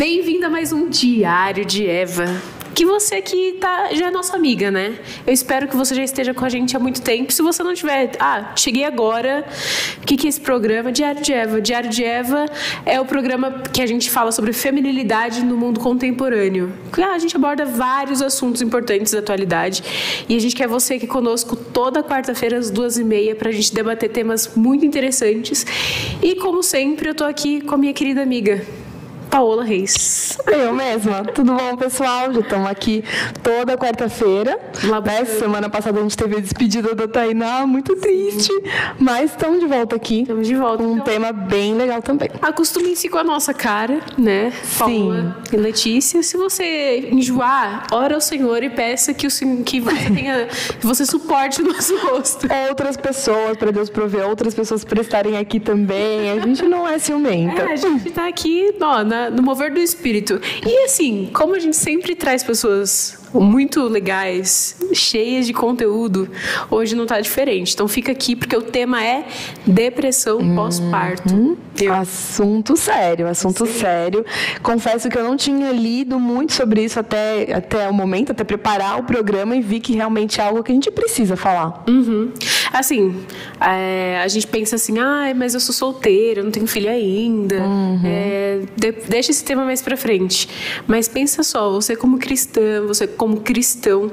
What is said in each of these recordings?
Bem-vindo a mais um Diário de Eva. Que você aqui já é nossa amiga, né? Eu espero que você já esteja com a gente há muito tempo. Se você não tiver, cheguei agora. O que é esse programa? Diário de Eva. Diário de Eva é o programa que a gente fala sobre feminilidade no mundo contemporâneo. A gente aborda vários assuntos importantes da atualidade. E a gente quer você aqui conosco toda quarta-feira às 2h30 para a gente debater temas muito interessantes. E como sempre, eu tô aqui com a minha querida amiga Paola Reis. Eu mesma. Tudo bom, pessoal? Já estamos aqui toda quarta-feira. Semana passada a gente teve a despedida da Tainá, muito triste. Mas estamos de volta aqui. Estamos de volta. Um tema bem legal também. Acostumem-se com a nossa cara, né? Sim. Paola e Letícia. Se você enjoar, ora ao Senhor e peça que você suporte o nosso rosto. Outras pessoas, para Deus prover outras pessoas para estarem aqui também. A gente não é ciumenta. A gente está aqui, no mover do espírito. E assim, como a gente sempre traz pessoas muito legais, cheias de conteúdo, hoje não está diferente. Então fica aqui porque o tema é depressão pós-parto. Assunto sério. Confesso que eu não tinha lido muito sobre isso até o momento, até preparar o programa, e vi que realmente é algo que a gente precisa falar. Assim, a gente pensa assim, mas eu sou solteira, eu não tenho filho ainda. Deixa esse tema mais pra frente. Mas pensa só, você como cristão,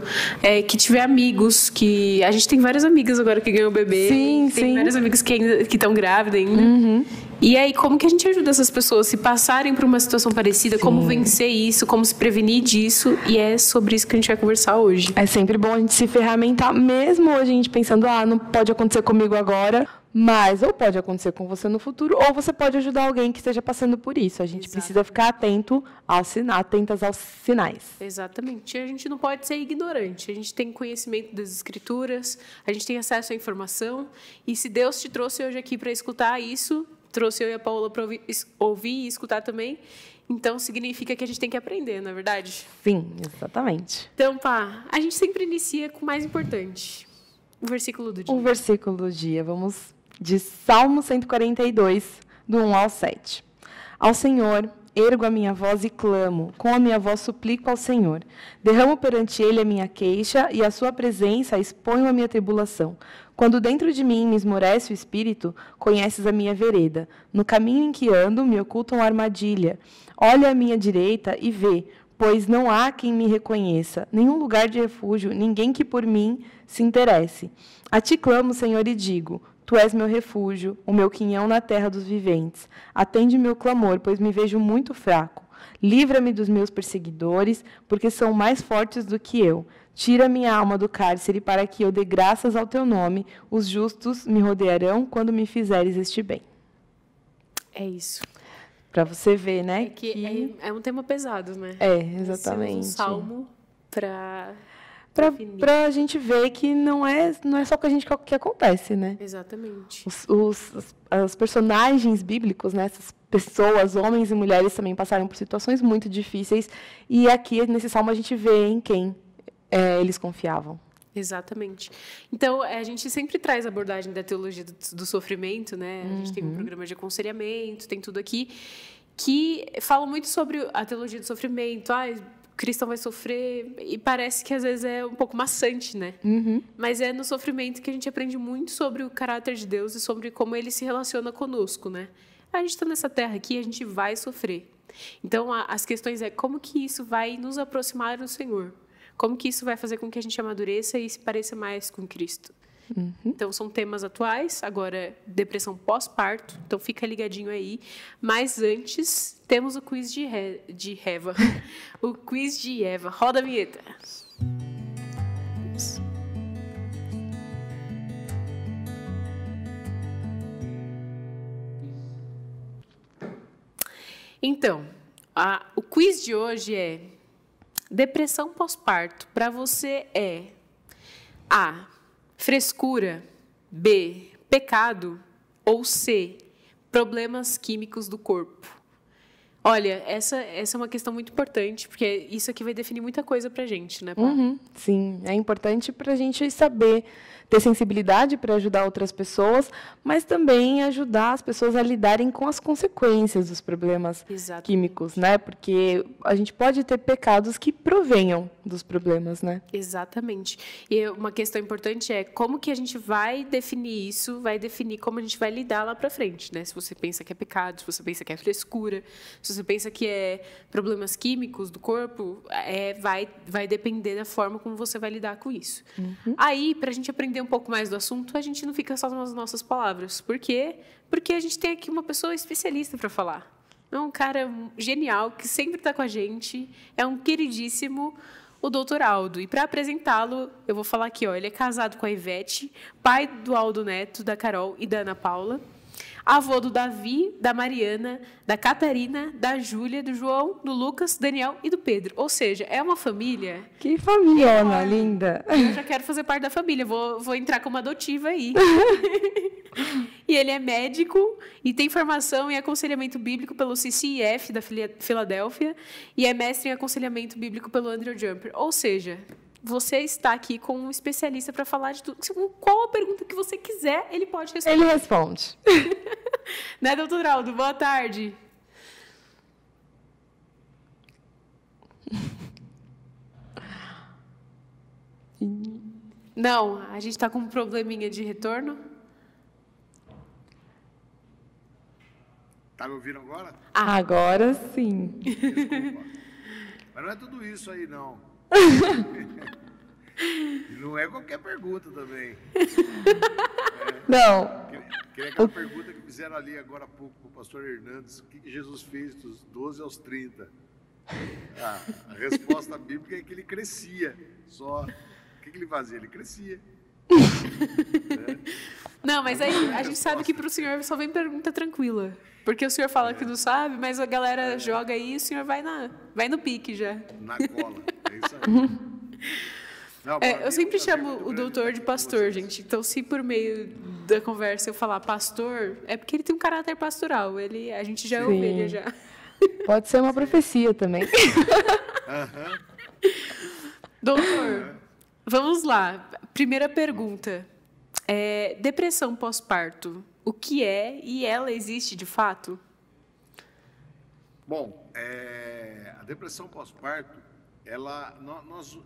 que tiver amigos, que a gente tem várias amigas agora que ganham bebê. Tem várias amigas que estão grávidas ainda. E aí, como que a gente ajuda essas pessoas se passarem por uma situação parecida? Como vencer isso? Como se prevenir disso? E é sobre isso que a gente vai conversar hoje. É sempre bom a gente se ferramentar, mesmo hoje a gente pensando, não pode acontecer comigo agora, mas ou pode acontecer com você no futuro, ou você pode ajudar alguém que esteja passando por isso. A gente precisa ficar atentas aos sinais. Exatamente. A gente não pode ser ignorante. A gente tem conhecimento das escrituras, a gente tem acesso à informação, e se Deus te trouxe hoje aqui para escutar isso, trouxe eu e a Paola para ouvir e escutar também, então significa que a gente tem que aprender, não é verdade? Sim, exatamente. Então, a gente sempre inicia com o mais importante, o versículo do dia. O versículo do dia, vamos de Salmo 142, do 1 ao 7. Ao Senhor ergo a minha voz e clamo, com a minha voz suplico ao Senhor. Derramo perante Ele a minha queixa, e à sua presença exponho a minha tribulação. Quando dentro de mim me esmorece o espírito, conheces a minha vereda. No caminho em que ando, me ocultam uma armadilha. Olha à minha direita e vê, pois não há quem me reconheça, nenhum lugar de refúgio, ninguém que por mim se interesse. A ti clamo, Senhor, e digo, tu és meu refúgio, o meu quinhão na terra dos viventes. Atende meu clamor, pois me vejo muito fraco. Livra-me dos meus perseguidores, porque são mais fortes do que eu. Tira minha alma do cárcere, para que eu dê graças ao teu nome. Os justos me rodearão quando me fizeres este bem. É isso. Para você ver, né? É um tema pesado, né? Exatamente. Um salmo para a gente ver que não é só com a gente que acontece, né? Exatamente. Os personagens bíblicos, né? Essas pessoas, homens e mulheres, também passaram por situações muito difíceis. E aqui, nesse salmo, a gente vê em quem eles confiavam. Exatamente. Então, a gente sempre traz a abordagem da teologia do sofrimento, né? A gente tem um programa de aconselhamento, tem tudo aqui, que fala muito sobre a teologia do sofrimento. O cristão vai sofrer, e parece que às vezes é um pouco maçante, né? Mas é no sofrimento que a gente aprende muito sobre o caráter de Deus e sobre como ele se relaciona conosco, né? A gente está nessa terra aqui, a gente vai sofrer. Então, as questões como que isso vai nos aproximar do Senhor? Como que isso vai fazer com que a gente amadureça e se pareça mais com Cristo? Então, são temas atuais. Agora, depressão pós-parto. Então, fica ligadinho aí. Mas antes, temos o quiz de Eva. O quiz de Eva. Roda a vinheta. Então, o quiz de hoje é: depressão pós-parto para você é A, frescura, B, pecado, ou C, problemas químicos do corpo? Olha, essa é uma questão muito importante, porque isso aqui vai definir muita coisa pra gente, né, Paulo? Sim, é importante pra gente saber ter sensibilidade para ajudar outras pessoas, mas também ajudar as pessoas a lidarem com as consequências dos problemas químicos, né? Porque a gente pode ter pecados que provenham dos problemas, né? Exatamente. E uma questão importante é como que a gente vai definir isso, vai definir como a gente vai lidar lá para frente, né? Se você pensa que é pecado, se você pensa que é frescura, se você pensa que é problemas químicos do corpo, vai depender da forma como você vai lidar com isso. Aí, para a gente aprender um pouco mais do assunto, a gente não fica só nas nossas palavras. Por quê? Porque a gente tem aqui uma pessoa especialista para falar. É um cara genial, que sempre está com a gente, é um queridíssimo, o doutor Aldo. E para apresentá-lo, eu vou falar aqui, ó, ele é casado com a Ivete, pai do Aldo Neto, da Carol e da Ana Paula, avô do Davi, da Mariana, da Catarina, da Júlia, do João, do Lucas, Daniel e do Pedro. Ou seja, é uma família... Que família, linda! Eu já quero fazer parte da família, vou entrar como adotiva aí. E ele é médico e tem formação em aconselhamento bíblico pelo CCIF da Filadélfia e é mestre em aconselhamento bíblico pelo Andrew Jumper. Ou seja, você está aqui com um especialista para falar de tudo. Qual a pergunta que você quiser, ele pode responder. Ele responde. Né, doutor Aldo? Boa tarde. Não, a gente está com um probleminha de retorno. Tá me ouvindo agora? Agora sim. Desculpa. Mas não é tudo isso aí, não. E não é qualquer pergunta também. Não. Queria aquela pergunta que fizeram ali agora há pouco para o pastor Hernandes. O que Jesus fez dos 12 aos 30? A resposta bíblica é que ele crescia. Só. O que ele fazia? Ele crescia. Não, mas aí a gente sabe que para o senhor só vem pergunta tranquila. Porque o senhor fala que não sabe, mas a galera joga aí e o senhor vai no pique já. Na cola. É isso aí. Não, eu sempre chamo o doutor de pastor, gente. Então, se por meio da conversa eu falar pastor, é porque ele tem um caráter pastoral. A gente já é ovelha já. Pode ser uma profecia também. Doutor, vamos lá. Primeira pergunta. Depressão pós-parto, o que é e ela existe de fato? Bom, a depressão pós-parto,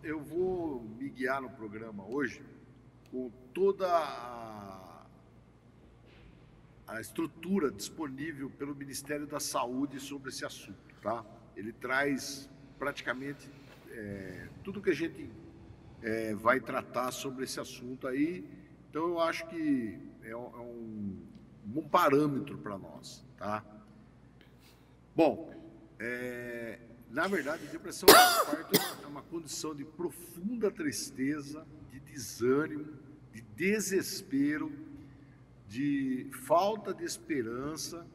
eu vou me guiar no programa hoje com toda a estrutura disponível pelo Ministério da Saúde sobre esse assunto, tá? Ele traz praticamente tudo que a gente vai tratar sobre esse assunto aí. Então, eu acho que é um bom parâmetro para nós, tá? Bom, na verdade, a depressão pós-parto é uma condição de profunda tristeza, de desânimo, de desespero, de falta de esperança,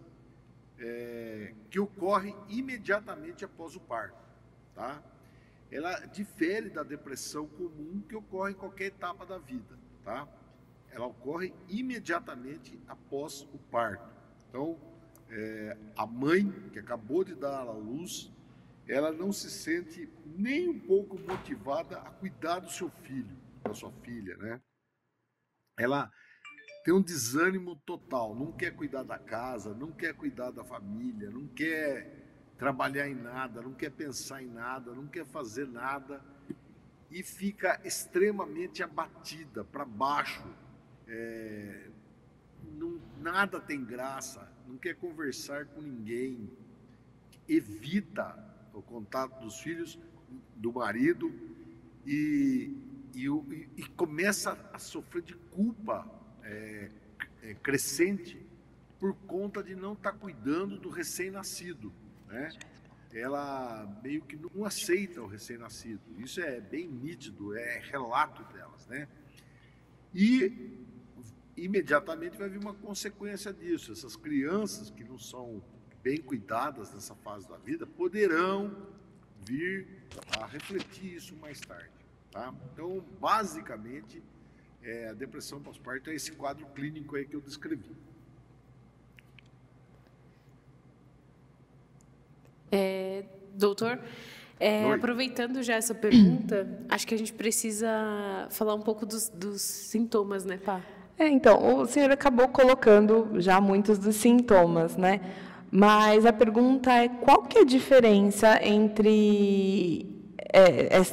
que ocorre imediatamente após o parto, tá? Ela difere da depressão comum que ocorre em qualquer etapa da vida, tá? Ela ocorre imediatamente após o parto. Então, a mãe que acabou de dar à luz, ela não se sente nem um pouco motivada a cuidar do seu filho, da sua filha, né? Ela tem um desânimo total, não quer cuidar da casa, não quer cuidar da família, não quer trabalhar em nada, não quer pensar em nada, não quer fazer nada e fica extremamente abatida, para baixo. Nada tem graça, não quer conversar com ninguém, evita o contato dos filhos, do marido e começa a sofrer de culpa crescente por conta de não estar cuidando do recém-nascido, né? Ela meio que não aceita o recém-nascido, isso é bem nítido, é relato delas, né? E imediatamente vai vir uma consequência disso. Essas crianças que não são bem cuidadas nessa fase da vida poderão vir a refletir isso mais tarde, tá? Então, basicamente, a depressão pós-parto é esse quadro clínico aí que eu descrevi. Doutor, Aproveitando já essa pergunta, acho que a gente precisa falar um pouco dos sintomas, né, Pá? Então, o senhor acabou colocando já muitos dos sintomas, né? Mas a pergunta é qual que é a diferença entre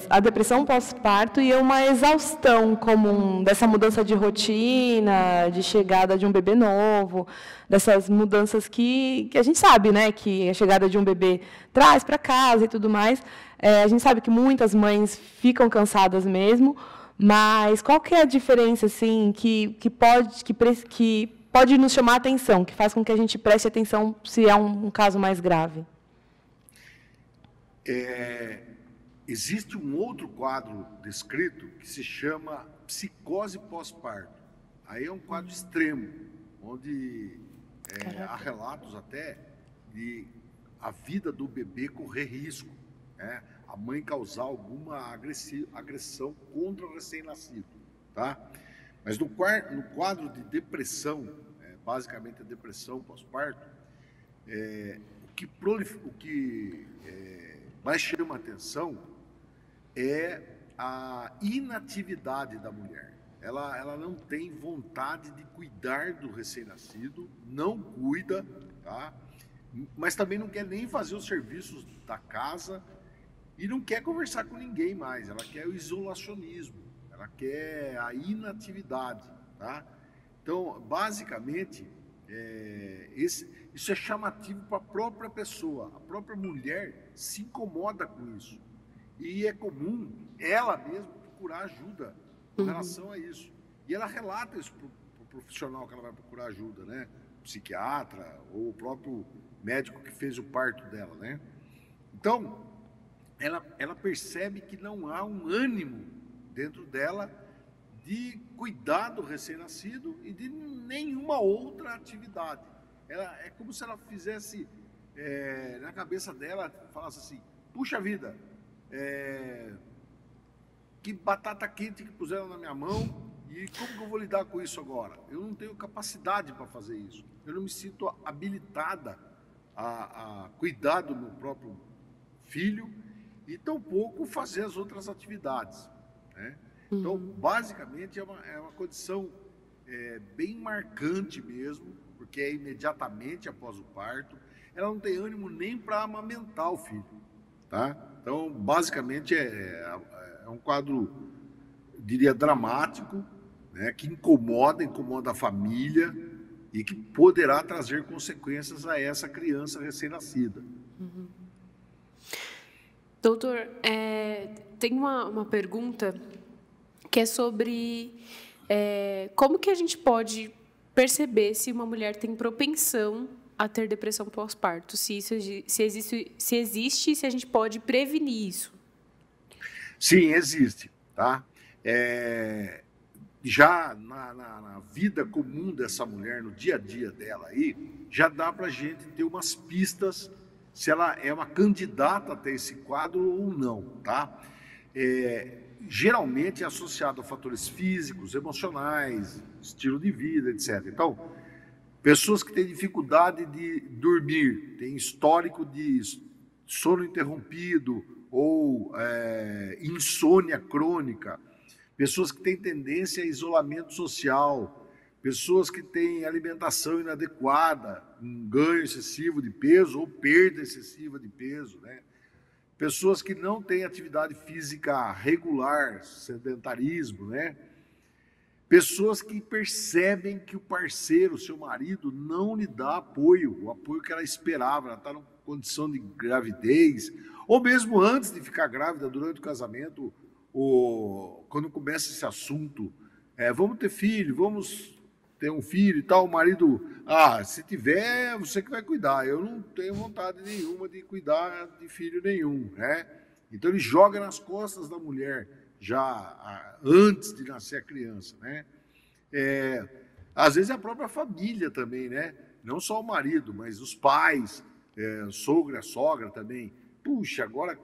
a depressão pós-parto e uma exaustão comum dessa mudança de rotina, de chegada de um bebê novo, dessas mudanças que a gente sabe, né, que a chegada de um bebê traz para casa e tudo mais. A gente sabe que muitas mães ficam cansadas mesmo, mas qual que é a diferença assim que pode nos chamar a atenção, que faz com que a gente preste atenção se é um caso mais grave? Existe um outro quadro descrito que se chama psicose pós-parto. Aí é um quadro extremo, onde há relatos até de a vida do bebê correr risco, né? A mãe causar alguma agressão contra o recém-nascido, tá? Mas no quadro de depressão, basicamente a depressão pós-parto, o que mais chama a atenção é a inatividade da mulher. Ela não tem vontade de cuidar do recém-nascido, não cuida, tá? Mas também não quer nem fazer os serviços da casa e não quer conversar com ninguém mais. Ela quer o isolacionismo, ela quer a inatividade, tá? Então, basicamente, isso é chamativo para a própria pessoa. A própria mulher se incomoda com isso. E é comum ela mesma procurar ajuda com relação a isso. E ela relata isso para o profissional que ela vai procurar ajuda, né? O psiquiatra ou o próprio médico que fez o parto dela, né? Então, ela percebe que não há um ânimo dentro dela de cuidar do recém-nascido e de nenhuma outra atividade. É como se ela fizesse, na cabeça dela, falasse assim, puxa vida, que batata quente que puseram na minha mão e como que eu vou lidar com isso agora? Eu não tenho capacidade para fazer isso. Eu não me sinto habilitada a cuidar do meu próprio filho e tampouco fazer as outras atividades, né? Então, basicamente, é uma condição bem marcante mesmo, porque é imediatamente após o parto. Ela não tem ânimo nem para amamentar o filho, tá? Então, basicamente, é um quadro, diria, dramático, né, que incomoda a família e que poderá trazer consequências a essa criança recém-nascida. Doutor, tem uma pergunta que é sobre como que a gente pode perceber se uma mulher tem propensão a ter depressão pós-parto, se existe, se a gente pode prevenir isso. Sim, existe, tá? Já na vida comum dessa mulher, no dia a dia dela aí, já dá para a gente ter umas pistas se ela é uma candidata a ter esse quadro ou não, tá? Geralmente é associado a fatores físicos, emocionais, estilo de vida, etc. Então, pessoas que têm dificuldade de dormir, têm histórico de sono interrompido ou insônia crônica, pessoas que têm tendência a isolamento social, pessoas que têm alimentação inadequada, um ganho excessivo de peso ou perda excessiva de peso, né? Pessoas que não têm atividade física regular, sedentarismo, né? Pessoas que percebem que o parceiro, o seu marido, não lhe dá apoio, o apoio que ela esperava, ela está numa condição de gravidez, ou mesmo antes de ficar grávida, durante o casamento, quando começa esse assunto, vamos ter filho, vamos ter um filho e tal, o marido, se tiver, você que vai cuidar, eu não tenho vontade nenhuma de cuidar de filho nenhum, né? Então ele joga nas costas da mulher, já antes de nascer a criança, né? Às vezes é a própria família também, né? Não só o marido, mas os pais, sogro, a sogra também. Puxa, agora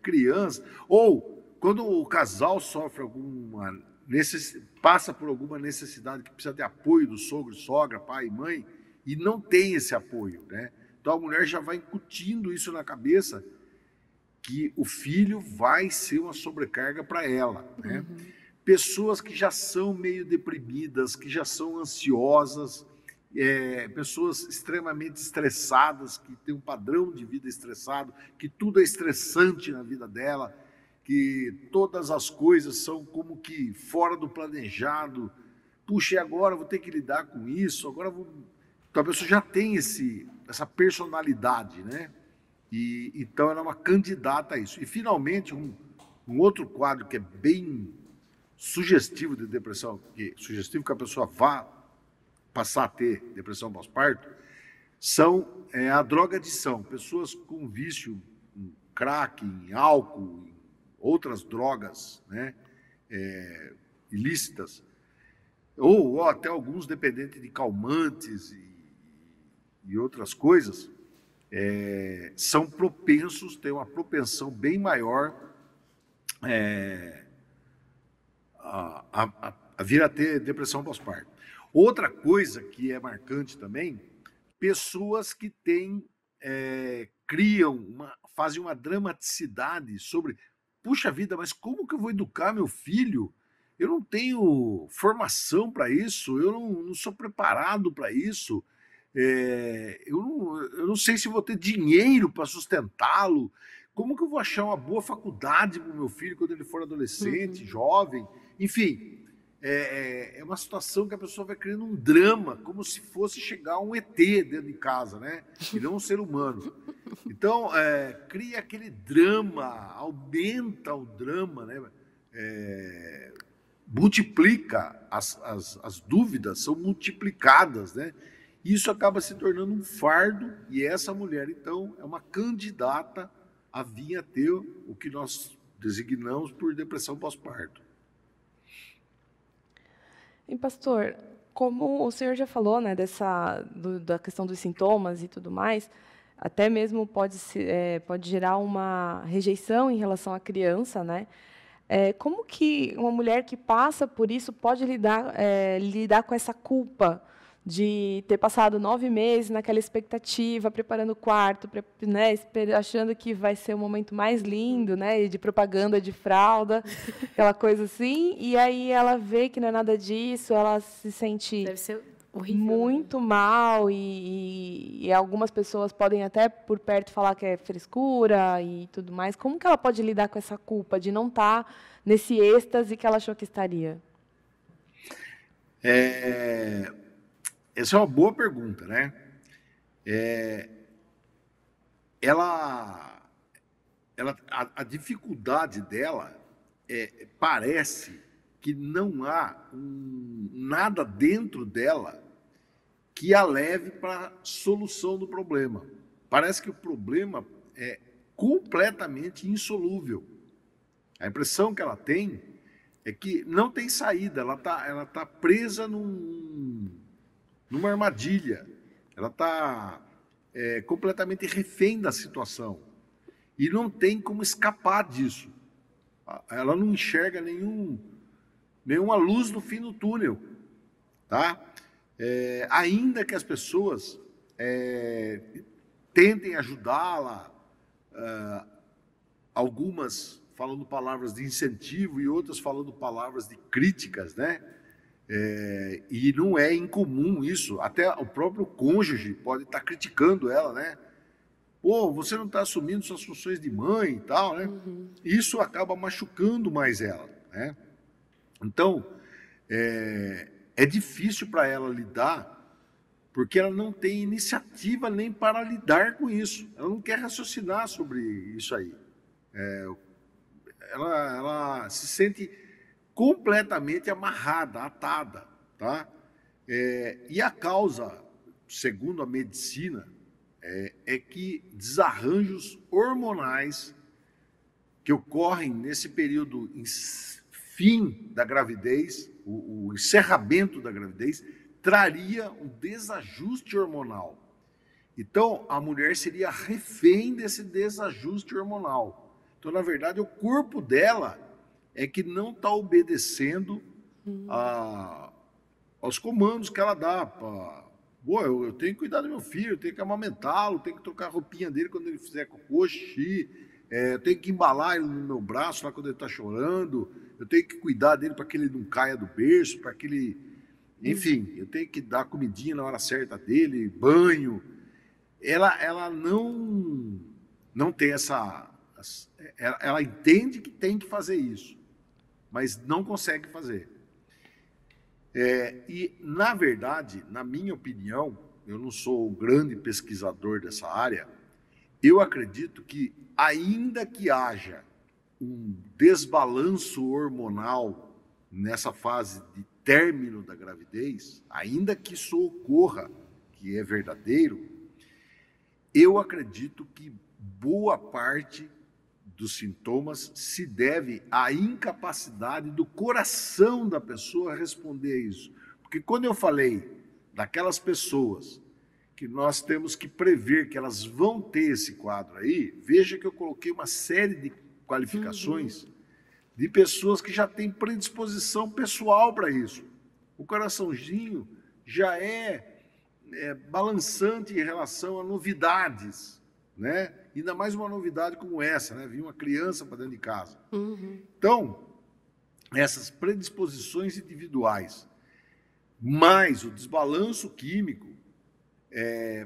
criança. Ou quando o casal sofre passa por alguma necessidade que precisa de apoio do sogro, sogra, pai e mãe, e não tem esse apoio, né? Então a mulher já vai incutindo isso na cabeça que o filho vai ser uma sobrecarga para ela, né? Pessoas que já são meio deprimidas, que já são ansiosas, pessoas extremamente estressadas, que têm um padrão de vida estressado, que tudo é estressante na vida dela, que todas as coisas são como que fora do planejado. Puxa, e agora vou ter que lidar com isso, agora vou... Então a pessoa já tem essa personalidade, né? E então ela é uma candidata a isso. E finalmente um outro quadro que é bem sugestivo de depressão, sugestivo que a pessoa vá passar a ter depressão pós-parto, são a drogadição. Pessoas com vício em crack, em álcool, em outras drogas, né, ilícitas, ou até alguns dependentes de calmantes e outras coisas, são propensos, têm uma propensão bem maior a vir a ter depressão pós-parto. Outra coisa que é marcante também, pessoas que fazem uma dramaticidade sobre, puxa vida, mas como que eu vou educar meu filho? Eu não tenho formação para isso, eu não sou preparado para isso, eu não sei se vou ter dinheiro para sustentá-lo, como que eu vou achar uma boa faculdade para o meu filho quando ele for adolescente, jovem? Enfim, é uma situação que a pessoa vai criando um drama, como se fosse chegar um ET dentro de casa, né? E não um ser humano. Então, cria aquele drama, aumenta o drama, né? Multiplica, as dúvidas são multiplicadas, né? Isso acaba se tornando um fardo, e essa mulher, então, é uma candidata a vir a ter o que nós designamos por depressão pós-parto. E, pastor, como o senhor já falou, né, da questão dos sintomas e tudo mais, até mesmo pode gerar uma rejeição em relação à criança, né? Como que uma mulher que passa por isso pode lidar com essa culpa de ter passado 9 meses naquela expectativa, preparando o quarto, né, achando que vai ser o momento mais lindo, né, de propaganda de fralda, aquela coisa assim, e aí ela vê que não é nada disso, ela se sente Deve ser horrível, muito mal, e algumas pessoas podem até por perto falar que é frescura e tudo mais. Como que ela pode lidar com essa culpa de não estar nesse êxtase que ela achou que estaria? Essa é uma boa pergunta, né? A dificuldade dela parece que não há nada dentro dela que a leve para a solução do problema. Parece que o problema é completamente insolúvel. A impressão que ela tem é que não tem saída, ela tá presa numa armadilha, ela está completamente refém da situação e não tem como escapar disso. Ela não enxerga nenhuma luz no fim do túnel, tá? Ainda que as pessoas tentem ajudá-la, algumas falando palavras de incentivo e outras falando palavras de críticas, né? E não é incomum isso, até o próprio cônjuge pode estar criticando ela, né? Pô, você não está assumindo suas funções de mãe e tal, né? Isso acaba machucando mais ela, né? Então, é difícil para ela lidar, porque ela não tem iniciativa nem para lidar com isso. Ela não quer raciocinar sobre isso aí. Ela se sente completamente amarrada, atada, tá? E a causa, segundo a medicina, é que desarranjos hormonais que ocorrem nesse período fim da gravidez, o encerramento da gravidez, traria um desajuste hormonal. Então, a mulher seria refém desse desajuste hormonal. Então, na verdade, o corpo dela é que não está obedecendo aos comandos que ela dá. Eu tenho que cuidar do meu filho, eu tenho que amamentá-lo, tenho que trocar a roupinha dele quando ele fizer cocô, xixi, eu tenho que embalar ele no meu braço lá quando ele está chorando, eu tenho que cuidar dele para que ele não caia do berço, para que ele... Enfim, eu tenho que dar comidinha na hora certa dele, banho. Ela não tem essa... Ela entende que tem que fazer isso, mas não consegue fazer. E, na verdade, na minha opinião, eu não sou um grande pesquisador dessa área, eu acredito que, ainda que haja um desbalanço hormonal nessa fase de término da gravidez, ainda que isso ocorra, que é verdadeiro, eu acredito que boa parte dos sintomas se deve à incapacidade do coração da pessoa responder a isso. Porque quando eu falei daquelas pessoas que nós temos que prever que elas vão ter esse quadro aí, veja que eu coloquei uma série de qualificações de pessoas que já têm predisposição pessoal para isso. O coraçãozinho já é balançante em relação a novidades, né? Ainda mais uma novidade como essa, né? Vir uma criança para dentro de casa. Então, essas predisposições individuais, mais o desbalanço químico,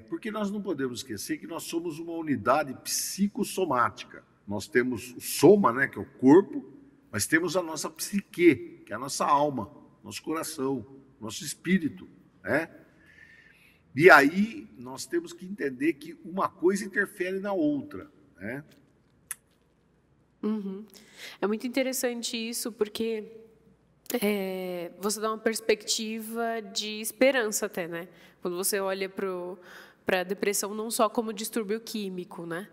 porque nós não podemos esquecer que nós somos uma unidade psicossomática. Nós temos o soma, né, que é o corpo, mas temos a nossa psique, que é a nossa alma, nosso coração, nosso espírito, né? E aí nós temos que entender que uma coisa interfere na outra, né? É muito interessante isso, porque você dá uma perspectiva de esperança até, né? Quando você olha para a depressão não só como distúrbio químico, né?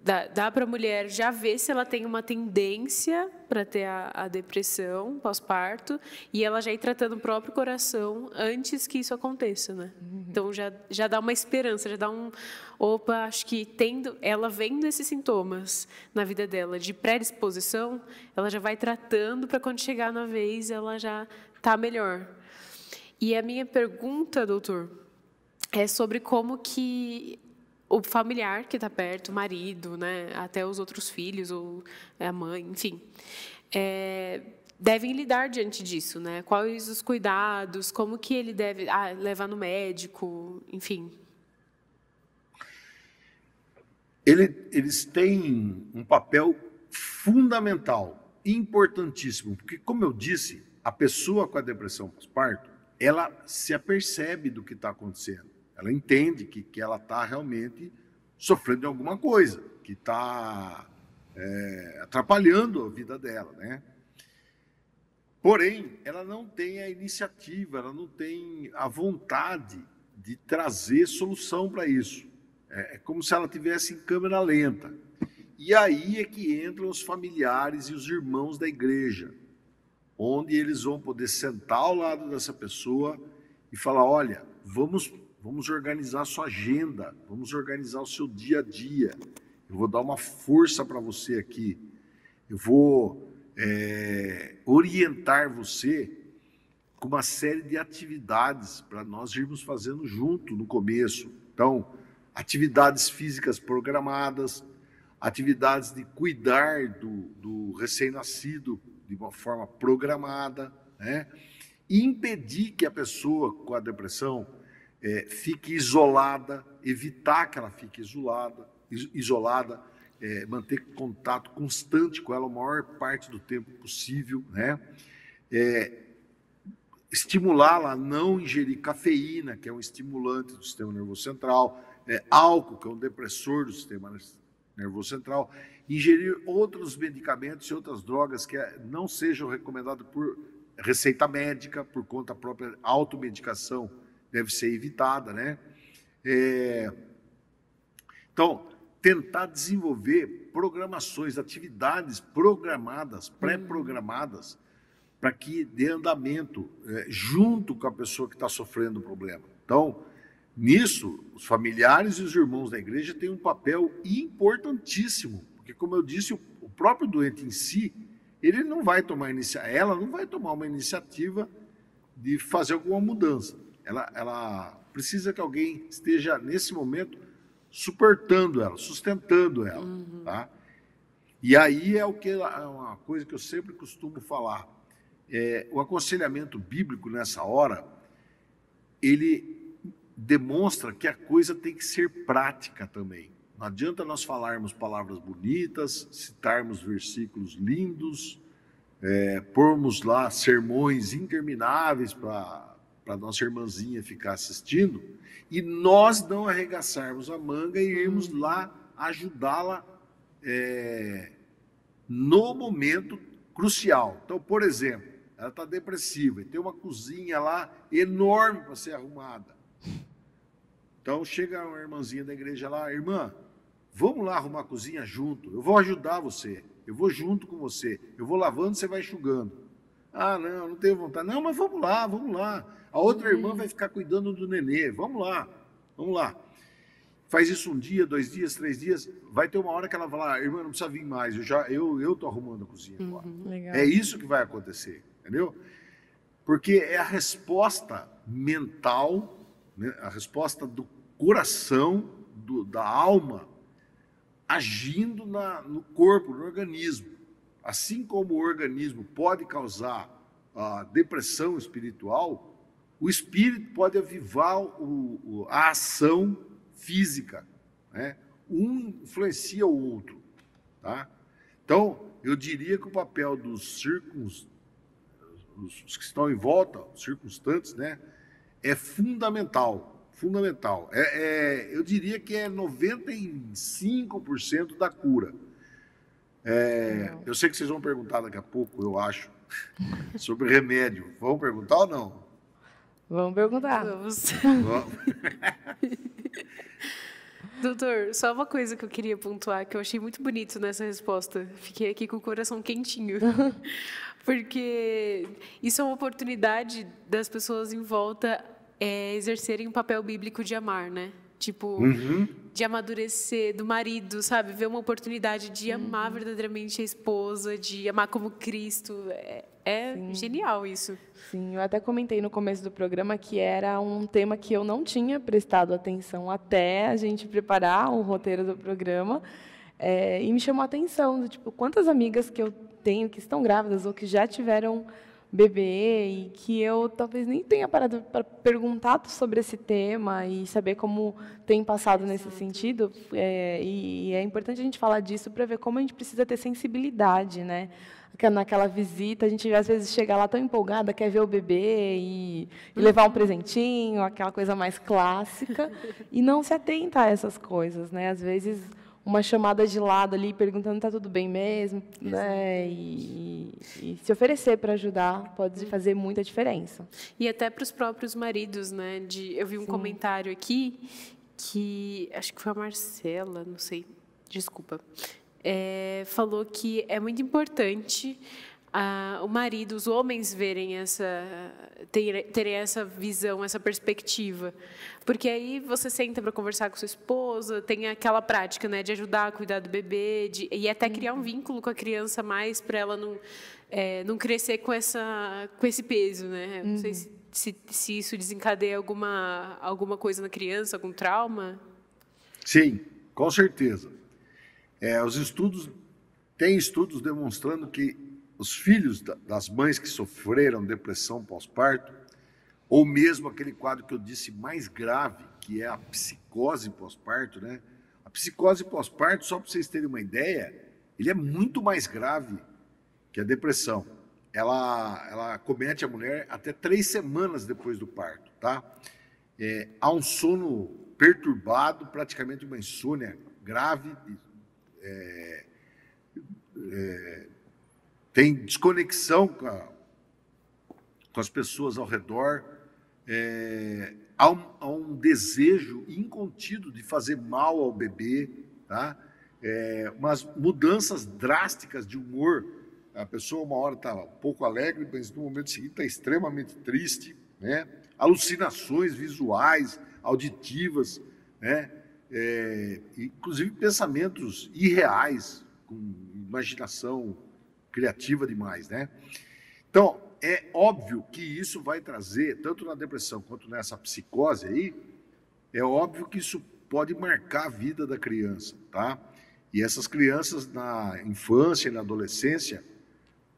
Dá para a mulher já ver se ela tem uma tendência para ter a depressão pós-parto e ela já ir tratando o próprio coração antes que isso aconteça, né? Então já dá uma esperança, já dá opa, acho que ela vendo esses sintomas na vida dela de predisposição, ela já vai tratando para quando chegar na vez ela já está melhor. E a minha pergunta, doutor, é sobre como que o familiar que está perto, o marido, né, até os outros filhos, ou a mãe, enfim, devem lidar diante disso, né? Quais os cuidados, como que ele deve levar no médico, enfim. Eles têm um papel fundamental, importantíssimo, porque, como eu disse, a pessoa com a depressão pós-parto, ela se apercebe do que está acontecendo. Ela entende que ela está realmente sofrendo de alguma coisa, que está atrapalhando a vida dela, né? Porém, ela não tem a iniciativa, ela não tem a vontade de trazer solução para isso. É como se ela estivesse em câmera lenta. E aí é que entram os familiares e os irmãos da igreja, onde eles vão poder sentar ao lado dessa pessoa e falar, olha, vamos organizar a sua agenda, vamos organizar o seu dia a dia. Eu vou dar uma força para você aqui. Eu vou orientar você com uma série de atividades para nós irmos fazendo junto no começo. Então, atividades físicas programadas, atividades de cuidar do recém-nascido de uma forma programada, né? E impedir que a pessoa com a depressão fique isolada, evitar que ela fique isolada, manter contato constante com ela a maior parte do tempo possível, né? Estimulá-la a não ingerir cafeína, que é um estimulante do sistema nervoso central, álcool, que é um depressor do sistema nervoso central, ingerir outros medicamentos e outras drogas que não sejam recomendados por receita médica, por conta própria, automedicação deve ser evitada, né? Então, tentar desenvolver programações, atividades programadas, pré-programadas, para que dê andamento junto com a pessoa que está sofrendo o problema. Então, nisso, os familiares e os irmãos da igreja têm um papel importantíssimo, porque, como eu disse, o próprio doente em si, ele não vai tomar ela não vai tomar uma iniciativa de fazer alguma mudança. Ela precisa que alguém esteja, nesse momento, suportando ela, sustentando ela, tá? E aí é uma coisa que eu sempre costumo falar. O aconselhamento bíblico nessa hora, ele demonstra que a coisa tem que ser prática também. Não adianta nós falarmos palavras bonitas, citarmos versículos lindos, pormos lá sermões intermináveis para a nossa irmãzinha ficar assistindo, e nós não arregaçarmos a manga e irmos lá ajudá-la no momento crucial. Então, por exemplo, ela está depressiva e tem uma cozinha lá enorme para ser arrumada. Então, chega uma irmãzinha da igreja lá, irmã, vamos lá arrumar a cozinha junto, eu vou ajudar você, eu vou junto com você, eu vou lavando, você vai enxugando. Ah, não tenho vontade. Não, mas vamos lá, vamos lá. A outra irmã vai ficar cuidando do nenê, vamos lá, vamos lá. Faz isso 1 dia, 2 dias, 3 dias, vai ter uma hora que ela vai falar, irmã, não precisa vir mais, eu estou arrumando a cozinha agora. Legal. É isso que vai acontecer, entendeu? Porque é a resposta mental, né, a resposta do coração, da alma, agindo no corpo, no organismo. Assim como o organismo pode causar a depressão espiritual, o espírito pode avivar a ação física, né? Um influencia o outro, tá? Então, eu diria que o papel dos os que estão em volta, os circunstantes, né, é fundamental. Eu diria que é 95% da cura. Eu sei que vocês vão perguntar daqui a pouco, eu acho, sobre remédio. Vão perguntar ou não? Vamos perguntar. Vamos. Doutor, só uma coisa que eu queria pontuar, que eu achei muito bonito nessa resposta. Fiquei aqui com o coração quentinho. Porque isso é uma oportunidade das pessoas em volta exercerem o papel bíblico de amar, né? Tipo, de amadurecer do marido, sabe? Ver uma oportunidade de amar verdadeiramente a esposa, de amar como Cristo. É genial isso. Sim, eu até comentei no começo do programa que era um tema que eu não tinha prestado atenção até a gente preparar o roteiro do programa. E me chamou a atenção, tipo, quantas amigas que eu tenho que estão grávidas ou que já tiveram bebê e que eu talvez nem tenha parado para perguntar sobre esse tema e saber como tem passado nesse sentido. E é importante a gente falar disso para ver como a gente precisa ter sensibilidade, né? Naquela visita, a gente às vezes chega lá tão empolgada, quer ver o bebê e levar um presentinho, aquela coisa mais clássica, e não se atenta a essas coisas, né? Às vezes uma chamada de lado ali, perguntando se está tudo bem mesmo, né? E se oferecer para ajudar pode fazer muita diferença. E até para os próprios maridos, né? Eu vi um comentário aqui que acho que foi a Marcela, não sei, desculpa, falou que é muito importante o marido, os homens verem terem essa visão, essa perspectiva, porque aí você senta para conversar com sua esposa, tem aquela prática, né, de ajudar a cuidar do bebê, e até criar um vínculo com a criança mais para ela não crescer com esse peso, né? Não sei se isso desencadeia alguma coisa na criança, algum trauma. Sim, com certeza. Tem estudos demonstrando que os filhos das mães que sofreram depressão pós-parto, ou mesmo aquele quadro que eu disse mais grave, que é a psicose pós-parto, né? A psicose pós-parto, só para vocês terem uma ideia, ele é muito mais grave que a depressão. Ela acomete a mulher até 3 semanas depois do parto, tá? Há um sono perturbado, praticamente uma insônia grave, tem desconexão com as pessoas ao redor, há um desejo incontido de fazer mal ao bebê, tá? Umas mudanças drásticas de humor. A pessoa uma hora está um pouco alegre, mas no momento seguinte está extremamente triste, né? Alucinações visuais, auditivas, né? Inclusive pensamentos irreais, com imaginação criativa demais, né? Então, é óbvio que isso vai trazer, tanto na depressão quanto nessa psicose aí, é óbvio que isso pode marcar a vida da criança, tá? E essas crianças na infância e na adolescência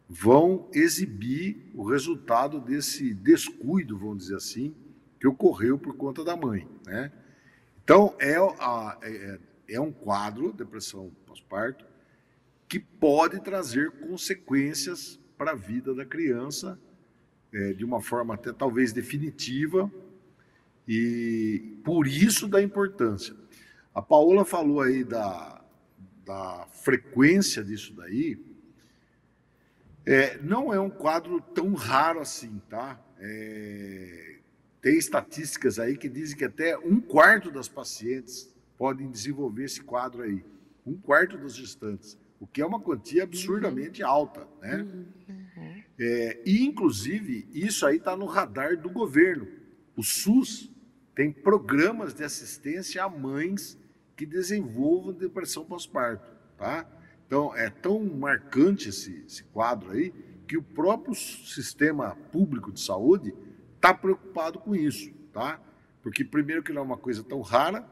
vão exibir o resultado desse descuido, vamos dizer assim, que ocorreu por conta da mãe, né? Então, é um quadro, depressão pós-parto, que pode trazer consequências para a vida da criança, de uma forma até talvez definitiva, e por isso da importância. A Paola falou aí da frequência disso daí. Não é um quadro tão raro assim, tá? Tem estatísticas aí que dizem que até 1/4 das pacientes podem desenvolver esse quadro aí. 1/4 das gestantes, o que é uma quantia absurdamente alta, né? E, inclusive, isso aí está no radar do governo. O SUS tem programas de assistência a mães que desenvolvam depressão pós-parto, tá? Então, é tão marcante esse quadro aí que o próprio sistema público de saúde está preocupado com isso, tá? Porque, primeiro, que não é uma coisa tão rara,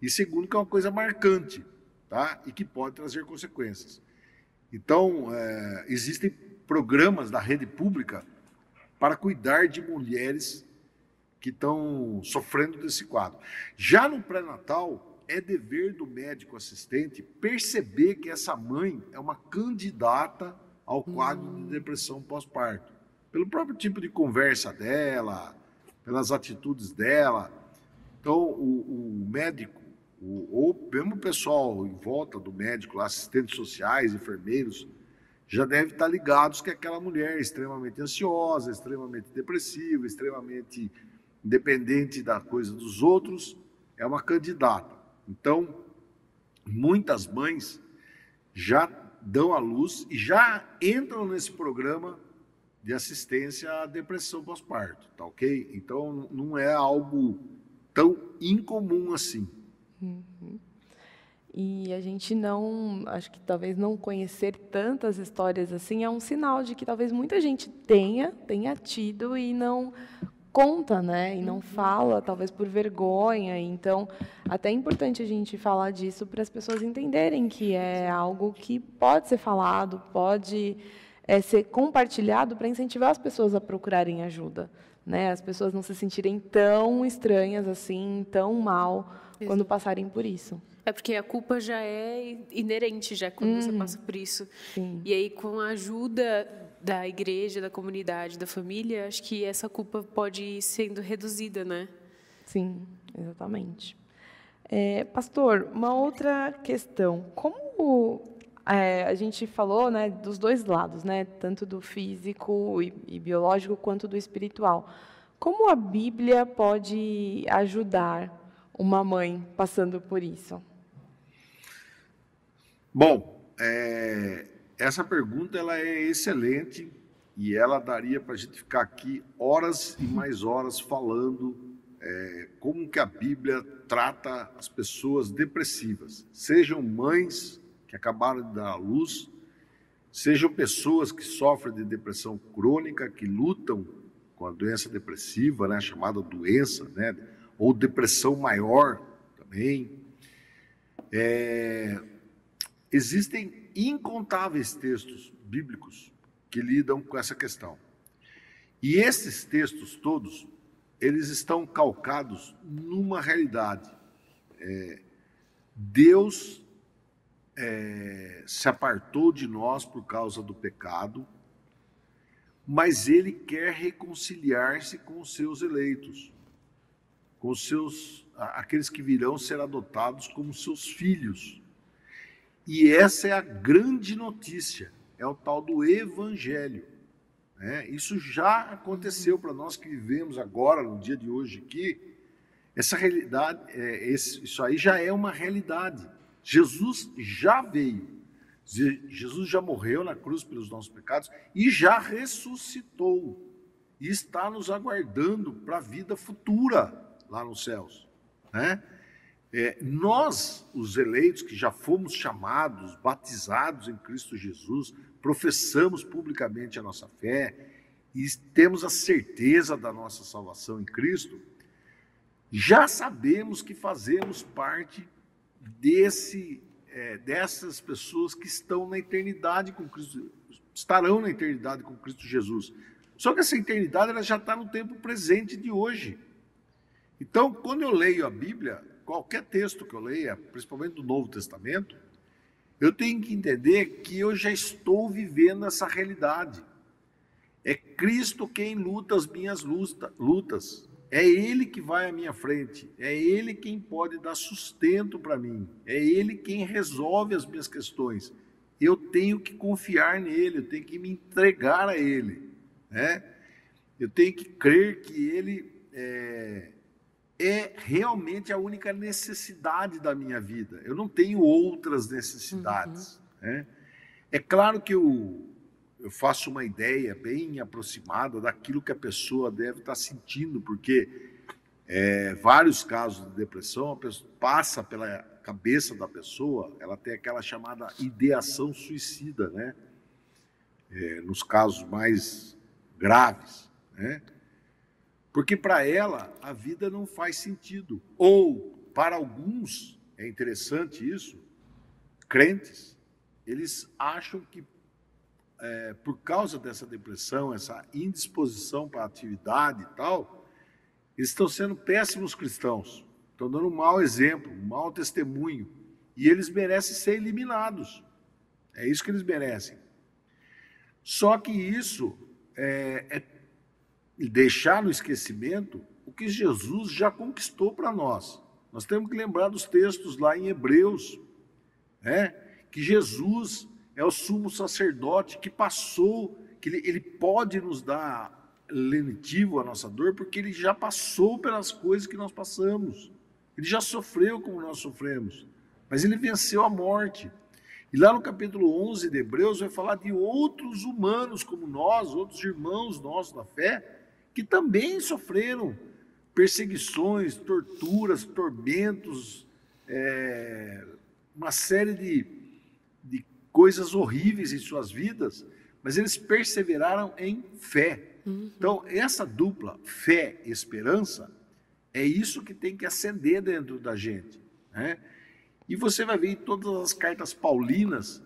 e segundo, que é uma coisa marcante, tá? E que pode trazer consequências. Então, existem programas da rede pública para cuidar de mulheres que estão sofrendo desse quadro. Já no pré-natal, é dever do médico assistente perceber que essa mãe é uma candidata ao quadro de depressão pós-parto, pelo próprio tipo de conversa dela, pelas atitudes dela. Então, o médico, ou mesmo o pessoal em volta do médico, lá, assistentes sociais, enfermeiros, já deve estar ligados que aquela mulher é extremamente ansiosa, extremamente depressiva, extremamente independente da coisa dos outros, é uma candidata. Então, muitas mães já dão à luz e já entram nesse programa de assistência à depressão pós-parto, tá ok? Então, não é algo tão incomum assim. E a gente não, acho que talvez não conhecer tantas histórias assim é um sinal de que talvez muita gente tenha tido e não conta, né? E não fala, talvez por vergonha. Então, até é importante a gente falar disso para as pessoas entenderem que é algo que pode ser falado, pode ser compartilhado para incentivar as pessoas a procurarem ajuda, né? As pessoas não se sentirem tão estranhas assim, tão mal quando passarem por isso. É porque a culpa já é inerente já quando você passa por isso. Sim. E aí, com a ajuda da igreja, da comunidade, da família, acho que essa culpa pode ir sendo reduzida, né? Sim, exatamente. Pastor, uma outra questão. Como a gente falou, né, dos dois lados, né, tanto do físico e biológico quanto do espiritual. Como a Bíblia pode ajudar uma mãe passando por isso? Bom, essa pergunta ela é excelente e ela daria para a gente ficar aqui horas e mais horas falando como que a Bíblia trata as pessoas depressivas, sejam mães que acabaram de dar à luz, sejam pessoas que sofrem de depressão crônica, que lutam com a doença depressiva, né, chamada doença, né, ou depressão maior também. Existem incontáveis textos bíblicos que lidam com essa questão. E esses textos todos, eles estão calcados numa realidade. Deus se apartou de nós por causa do pecado, mas Ele quer reconciliar-se com os seus eleitos, com aqueles que virão ser adotados como seus filhos. E essa é a grande notícia, é o tal do Evangelho. Isso já aconteceu para nós que vivemos agora, no dia de hoje aqui. Essa realidade, isso aí já é uma realidade. Jesus já veio, Jesus já morreu na cruz pelos nossos pecados e já ressuscitou. E está nos aguardando para a vida futura lá nos céus, né? Nós, os eleitos que já fomos chamados, batizados em Cristo Jesus, professamos publicamente a nossa fé e temos a certeza da nossa salvação em Cristo, já sabemos que fazemos parte dessas pessoas que estão na eternidade com Cristo, estarão na eternidade com Cristo Jesus. Só que essa eternidade ela já está no tempo presente de hoje. Então, quando eu leio a Bíblia, qualquer texto que eu leia, principalmente do Novo Testamento, eu tenho que entender que eu já estou vivendo essa realidade. É Cristo quem luta as minhas lutas. É Ele que vai à minha frente. É Ele quem pode dar sustento para mim. É Ele quem resolve as minhas questões. Eu tenho que confiar nele, eu tenho que me entregar a Ele, né? Eu tenho que crer que Ele é realmente a única necessidade da minha vida. Eu não tenho outras necessidades, né? É claro que eu faço uma ideia bem aproximada daquilo que a pessoa deve estar sentindo, porque vários casos de depressão, a pessoa passa pela cabeça da pessoa, ela tem aquela chamada ideação suicida, né? Nos casos mais graves, né? Porque para ela a vida não faz sentido. Ou, para alguns, é interessante isso, crentes, eles acham que por causa dessa depressão, essa indisposição para a atividade e tal, eles estão sendo péssimos cristãos, estão dando um mau exemplo, um mau testemunho, e eles merecem ser eliminados. É isso que eles merecem. Só que isso é deixar no esquecimento o que Jesus já conquistou para nós. Nós temos que lembrar dos textos lá em Hebreus, né? Que Jesus é o sumo sacerdote que passou, que ele pode nos dar lenitivo à nossa dor, porque ele já passou pelas coisas que nós passamos. Ele já sofreu como nós sofremos, mas ele venceu a morte. E lá no capítulo 11 de Hebreus vai falar de outros humanos como nós, outros irmãos nossos da fé, que também sofreram perseguições, torturas, tormentos, uma série de coisas horríveis em suas vidas, mas eles perseveraram em fé. Então, essa dupla, fé e esperança, é isso que tem que acender dentro da gente, né? E você vai ver em todas as cartas paulinas,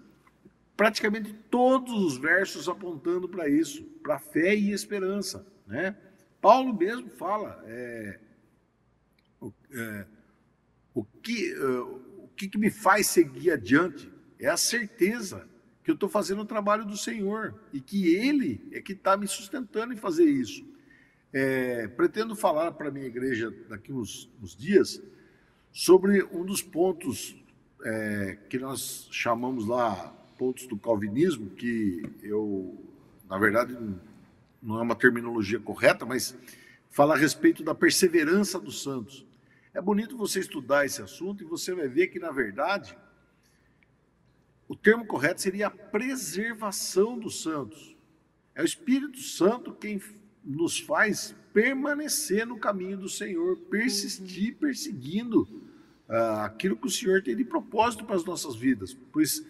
praticamente todos os versos apontando para isso, para fé e esperança, né? Paulo mesmo fala, o que me faz seguir adiante é a certeza que eu estou fazendo o trabalho do Senhor e que Ele é que está me sustentando em fazer isso. Pretendo falar para a minha igreja daqui uns dias sobre um dos pontos que nós chamamos lá pontos do calvinismo, que eu, na verdade, não é uma terminologia correta, mas fala a respeito da perseverança dos santos. É bonito você estudar esse assunto e você vai ver que, na verdade, o termo correto seria a preservação dos santos. É o Espírito Santo quem nos faz permanecer no caminho do Senhor, persistir perseguindo aquilo que o Senhor tem de propósito para as nossas vidas. Pois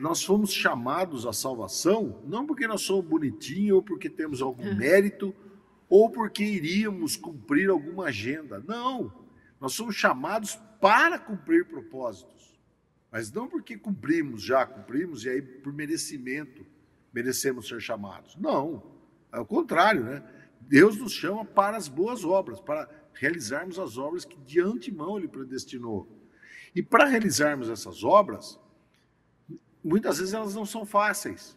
nós fomos chamados à salvação, não porque nós somos bonitinhos, ou porque temos algum mérito, ou porque iríamos cumprir alguma agenda. Não, nós somos chamados para cumprir propósitos. Mas não porque cumprimos e aí por merecimento merecemos ser chamados. Não, é o contrário, né? Deus nos chama para as boas obras, para realizarmos as obras que de antemão Ele predestinou. E para realizarmos essas obras, muitas vezes elas não são fáceis.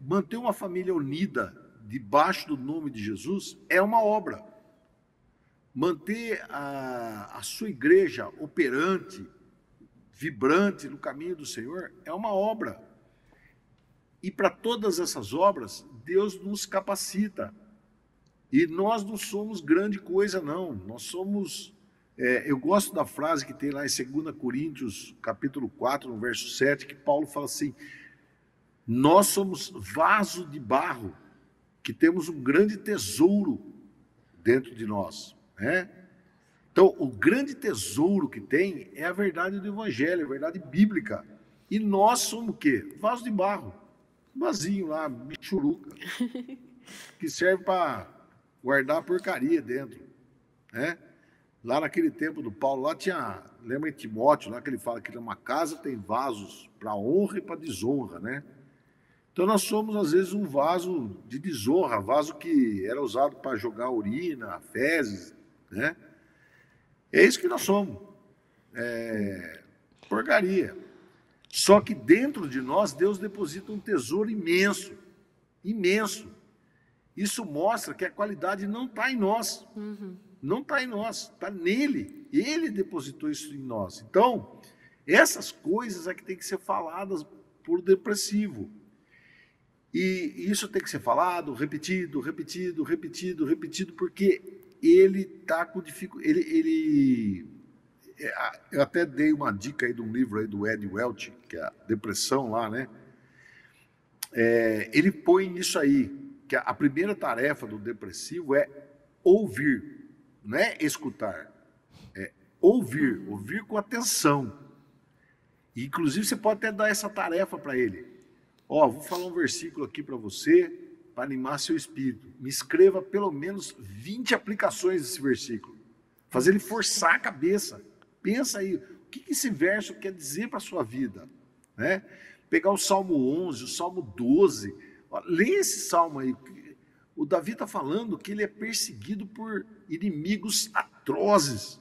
Manter uma família unida debaixo do nome de Jesus é uma obra. Manter a sua igreja operante, vibrante no caminho do Senhor, é uma obra. E para todas essas obras, Deus nos capacita. E nós não somos grande coisa, não. Nós somos... eu gosto da frase que tem lá em 2 Coríntios, capítulo 4, no verso 7, que Paulo fala assim: nós somos vaso de barro, que temos um grande tesouro dentro de nós, né? Então, o grande tesouro que tem é a verdade do Evangelho, a verdade bíblica. E nós somos o quê? Vaso de barro. Um vasinho lá, michuruca, que serve para guardar a porcaria dentro. né? Lá naquele tempo do Paulo, lá tinha, lembra em Timóteo, lá que ele fala que numa casa tem vasos para honra e para desonra, né? Então nós somos, às vezes, um vaso de desonra, vaso que era usado para jogar urina, fezes, né? É isso que nós somos. Porcaria. Só que dentro de nós, Deus deposita um tesouro imenso, imenso. Isso mostra que a qualidade não está em nós. Não está em nós, está nele. Ele depositou isso em nós. Então, essas coisas é que tem que ser faladas por depressivo. E isso tem que ser falado, repetido, repetido, repetido, repetido, porque ele está com dificuldade. Eu até dei uma dica aí de um livro aí do Ed Welch, que é a depressão lá, né? Ele põe isso aí, que a primeira tarefa do depressivo é ouvir, não é escutar, é ouvir com atenção. E, inclusive, você pode até dar essa tarefa para ele. Vou falar um versículo aqui para você, para animar seu espírito. Me escreva pelo menos 20 aplicações desse versículo. Fazer ele forçar a cabeça. Pensa aí, o que esse verso quer dizer para a sua vida? Né? Pegar o Salmo 11, o Salmo 12. Lê esse salmo aí. O Davi está falando que ele é perseguido por inimigos atrozes.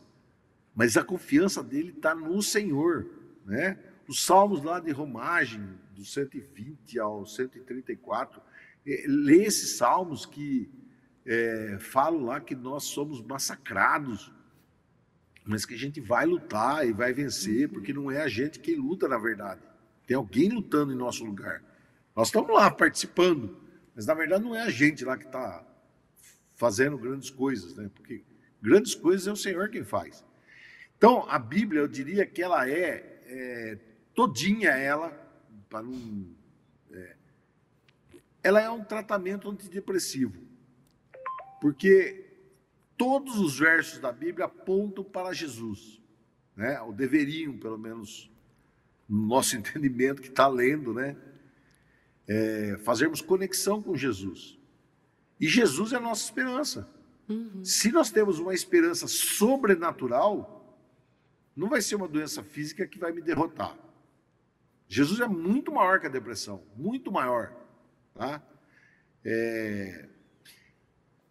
Mas a confiança dele está no Senhor. Né? Os salmos lá de romagem, do 120 ao 134, lê esses salmos que falam lá que nós somos massacrados, mas que a gente vai lutar e vai vencer, porque não é a gente quem luta, na verdade. Tem alguém lutando em nosso lugar. Nós estamos lá participando, mas na verdade não é a gente lá que está fazendo grandes coisas, né? Porque grandes coisas é o Senhor quem faz. Então, a Bíblia, eu diria que ela todinha ela, para não... ela é um tratamento antidepressivo, porque todos os versos da Bíblia apontam para Jesus, né? Ou deveriam, pelo menos, no nosso entendimento que está lendo, né? Fazermos conexão com Jesus. E Jesus é a nossa esperança. Se nós temos uma esperança sobrenatural, não vai ser uma doença física que vai me derrotar. Jesus é muito maior que a depressão, muito maior. Tá?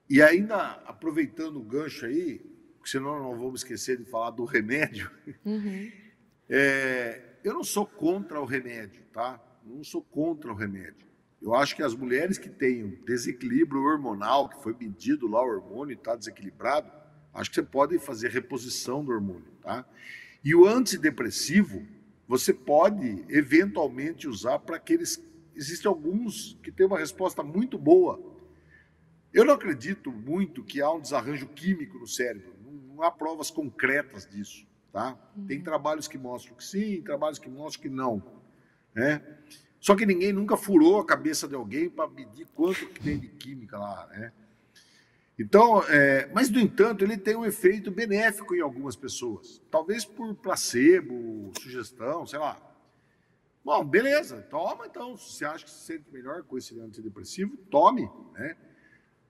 E ainda, aproveitando o gancho aí, porque senão não vamos esquecer de falar do remédio, eu não sou contra o remédio, tá? Não sou contra o remédio. Eu acho que as mulheres que têm um desequilíbrio hormonal, que foi medido lá o hormônio e está desequilibrado, acho que você pode fazer reposição do hormônio, tá? E o antidepressivo, você pode eventualmente usar para aqueles... Existem alguns que têm uma resposta muito boa. Eu não acredito muito que há um desarranjo químico no cérebro. Não há provas concretas disso, tá? Tem trabalhos que mostram que sim, trabalhos que mostram que não, né? Só que ninguém nunca furou a cabeça de alguém para medir quanto que tem de química lá, né? Então, mas, no entanto, ele tem um efeito benéfico em algumas pessoas. Talvez por placebo, sugestão, sei lá. Bom, beleza, toma então. Se você acha que se sente melhor com esse antidepressivo, tome, né?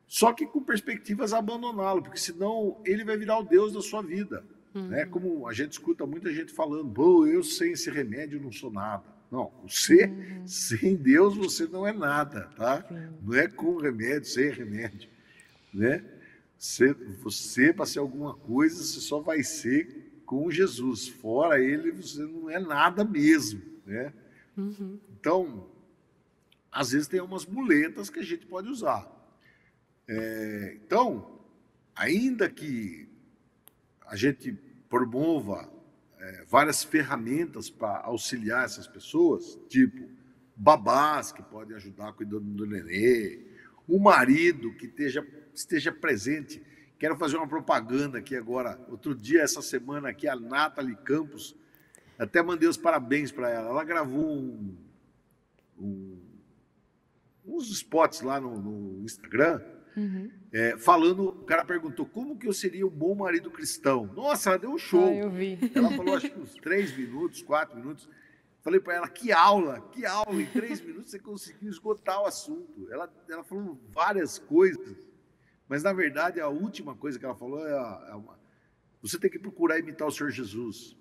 Só que com perspectivas a abandoná-lo, porque senão ele vai virar o Deus da sua vida. Né? Como a gente escuta muita gente falando, pô, eu sem esse remédio não sou nada. Não, você, sem Deus, você não é nada, tá? Não é com remédio, sem remédio. Né? Você para ser alguma coisa, você só vai ser com Jesus. Fora ele, você não é nada mesmo, né? Então, às vezes tem umas muletas que a gente pode usar. Então, ainda que a gente promova várias ferramentas para auxiliar essas pessoas, tipo babás que podem ajudar cuidando do nenê, um marido que esteja presente. Quero fazer uma propaganda aqui agora. Outro dia, essa semana aqui, a Nathalie Campos, até mandei os parabéns para ela. Ela gravou uns spots lá no Instagram, falando, o cara perguntou como que eu seria um bom marido cristão. Nossa, ela deu um show. Eu vi. Ela falou, acho que uns 3 minutos, 4 minutos. Falei para ela, que aula, em 3 minutos você conseguiu esgotar o assunto. Ela falou várias coisas, Mas, na verdade, a última coisa que ela falou você tem que procurar imitar o Senhor Jesus.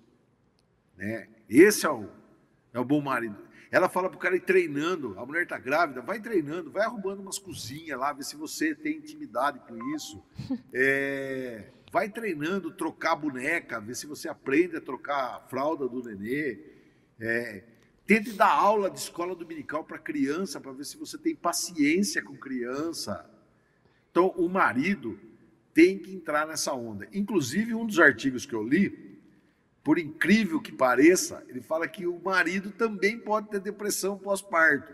Né? Esse é o bom marido. Ela fala para o cara ir treinando, a mulher está grávida, vai treinando, vai arrumando umas cozinhas lá, ver se você tem intimidade com isso. Vai treinando, trocar boneca, ver se você aprende a trocar a fralda do nenê. Tente dar aula de escola dominical para criança, para ver se você tem paciência com criança. Então, o marido tem que entrar nessa onda. Inclusive, um dos artigos que eu li, por incrível que pareça, ele fala que o marido também pode ter depressão pós-parto.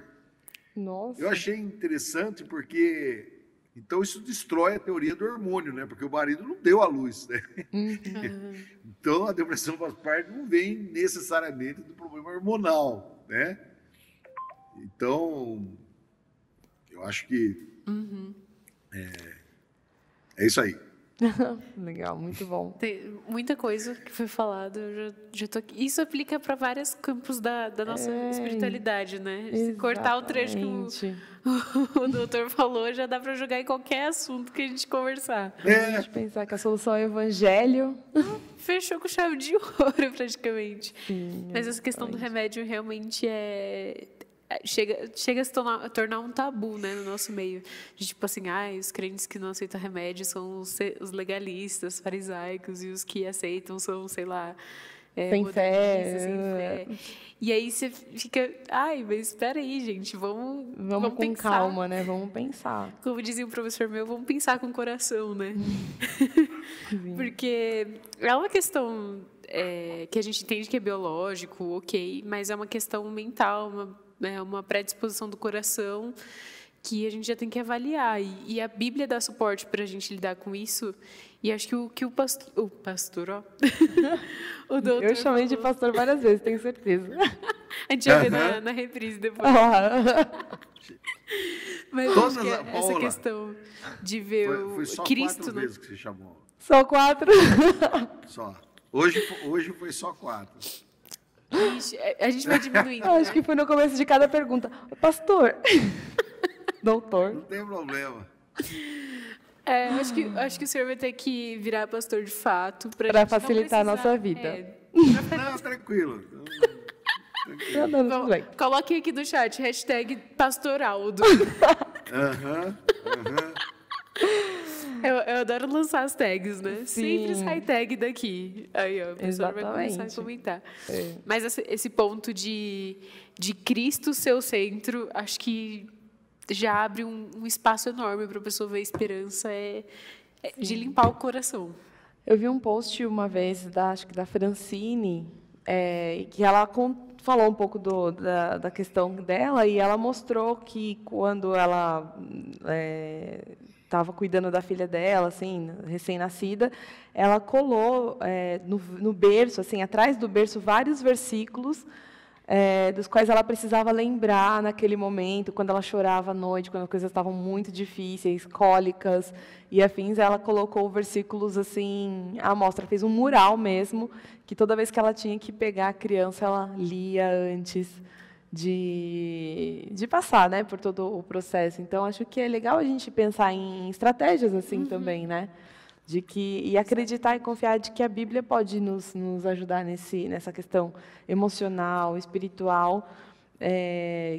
Nossa. Eu achei interessante porque... Então, isso destrói a teoria do hormônio, né? Porque o marido não deu à luz, né? Então, a depressão pós-parto não vem necessariamente do problema hormonal, né? Então, eu acho que é isso aí. Legal, muito bom. Tem muita coisa que foi falado, eu já tô aqui. Isso aplica para vários campos da nossa espiritualidade, né? Se cortar o trecho que o doutor falou, já dá para jogar em qualquer assunto que a gente conversar. A gente pensar que a solução é o evangelho. Fechou com chave de ouro, praticamente. Sim, mas essa questão do remédio realmente chega a se tornar um tabu, né, no nosso meio. De, tipo assim, os crentes que não aceitam remédio são os legalistas, farisaicos, e os que aceitam são, sei lá, sem fé. E aí você fica, mas espera aí, gente, vamos com pensar. calma, né? Vamos pensar. Como dizia um professor meu, vamos pensar com o coração, né? Porque é uma questão que a gente entende que é biológico, ok, mas é uma questão mental, uma predisposição do coração que a gente já tem que avaliar. E a Bíblia dá suporte para a gente lidar com isso. E acho que o pastor, ó. O doutor eu chamei de pastor várias vezes, tenho certeza. A gente vai ver na reprise depois. Mas Todas acho que essa questão de ver foi só Cristo, 4 né? vezes que você chamou. Só 4? Só. Hoje foi só 4. Ixi, a gente vai diminuindo. Acho que foi no começo de cada pergunta. Pastor. Doutor. Não tem problema. Acho que o senhor vai ter que virar pastor de fato para facilitar a nossa vida. Não, tranquilo. Tudo bem. Coloquem aqui no chat, #pastoraldo. Eu adoro lançar as tags, né? Sim. Sempre sai tag daqui. Aí, ó, a pessoa vai começar a comentar. Mas esse ponto de Cristo ser o centro, acho que já abre um espaço enorme para a pessoa ver a esperança, de limpar o coração. Eu vi um post uma vez, acho que da Francine, que ela falou um pouco da questão dela, e ela mostrou que quando ela estava cuidando da filha dela, assim, recém-nascida, ela colou no berço, assim, atrás do berço, vários versículos dos quais ela precisava lembrar naquele momento, quando ela chorava à noite, quando as coisas estavam muito difíceis, cólicas e afins. Ela colocou versículos assim à mostra, fez um mural mesmo, que toda vez que ela tinha que pegar a criança, ela lia antes de passar, né, por todo o processo. Então, acho que é legal a gente pensar em estratégias assim também, né? E acreditar e confiar de que a Bíblia pode nos ajudar nessa questão emocional, espiritual,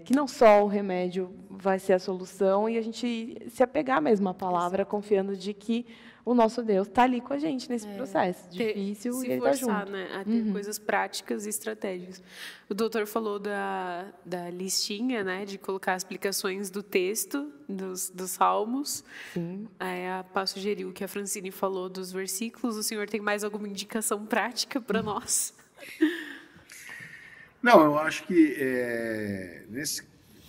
que não só o remédio vai ser a solução, e a gente se apegar mesmo à palavra, confiando de que o nosso Deus está ali com a gente nesse processo difícil, e Ele está junto. Né, a ter coisas práticas e estratégicas. O doutor falou da listinha, né, de colocar as explicações do texto, dos salmos. Sim. A Pá sugeriu que a Francine falou dos versículos. O senhor tem mais alguma indicação prática para nós? Não, eu acho que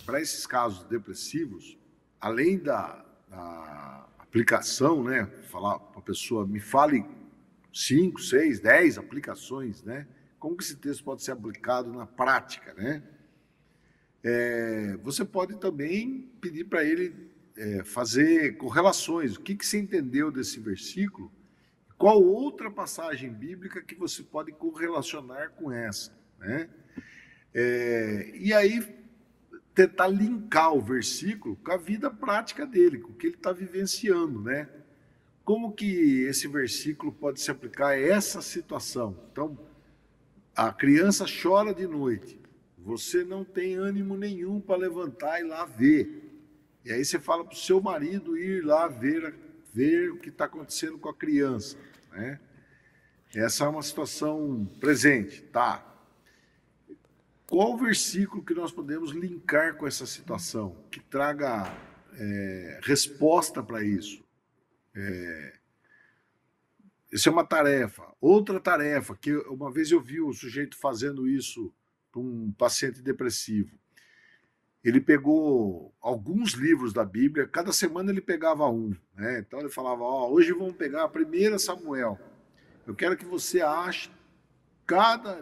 para esses casos depressivos, além da aplicação, né, falar para a pessoa, me fale 5, 6, 10 aplicações, né? Como que esse texto pode ser aplicado na prática, né? Você pode também pedir para ele fazer correlações. O que você entendeu desse versículo? Qual outra passagem bíblica que você pode correlacionar com essa, né? E aí tentar linkar o versículo com a vida prática dele, com o que ele está vivenciando, né? Como que esse versículo pode se aplicar a essa situação? Então, a criança chora de noite, você não tem ânimo nenhum para levantar e ir lá ver. E aí você fala para o seu marido ir lá ver o que está acontecendo com a criança, né? Essa é uma situação presente, tá? Qual o versículo que nós podemos linkar com essa situação, que traga resposta para isso? Isso é uma tarefa. Outra tarefa, que uma vez eu vi o sujeito fazendo isso para um paciente depressivo. Ele pegou alguns livros da Bíblia, cada semana ele pegava um, né? Então ele falava, hoje vamos pegar a 1 Samuel. Eu quero que você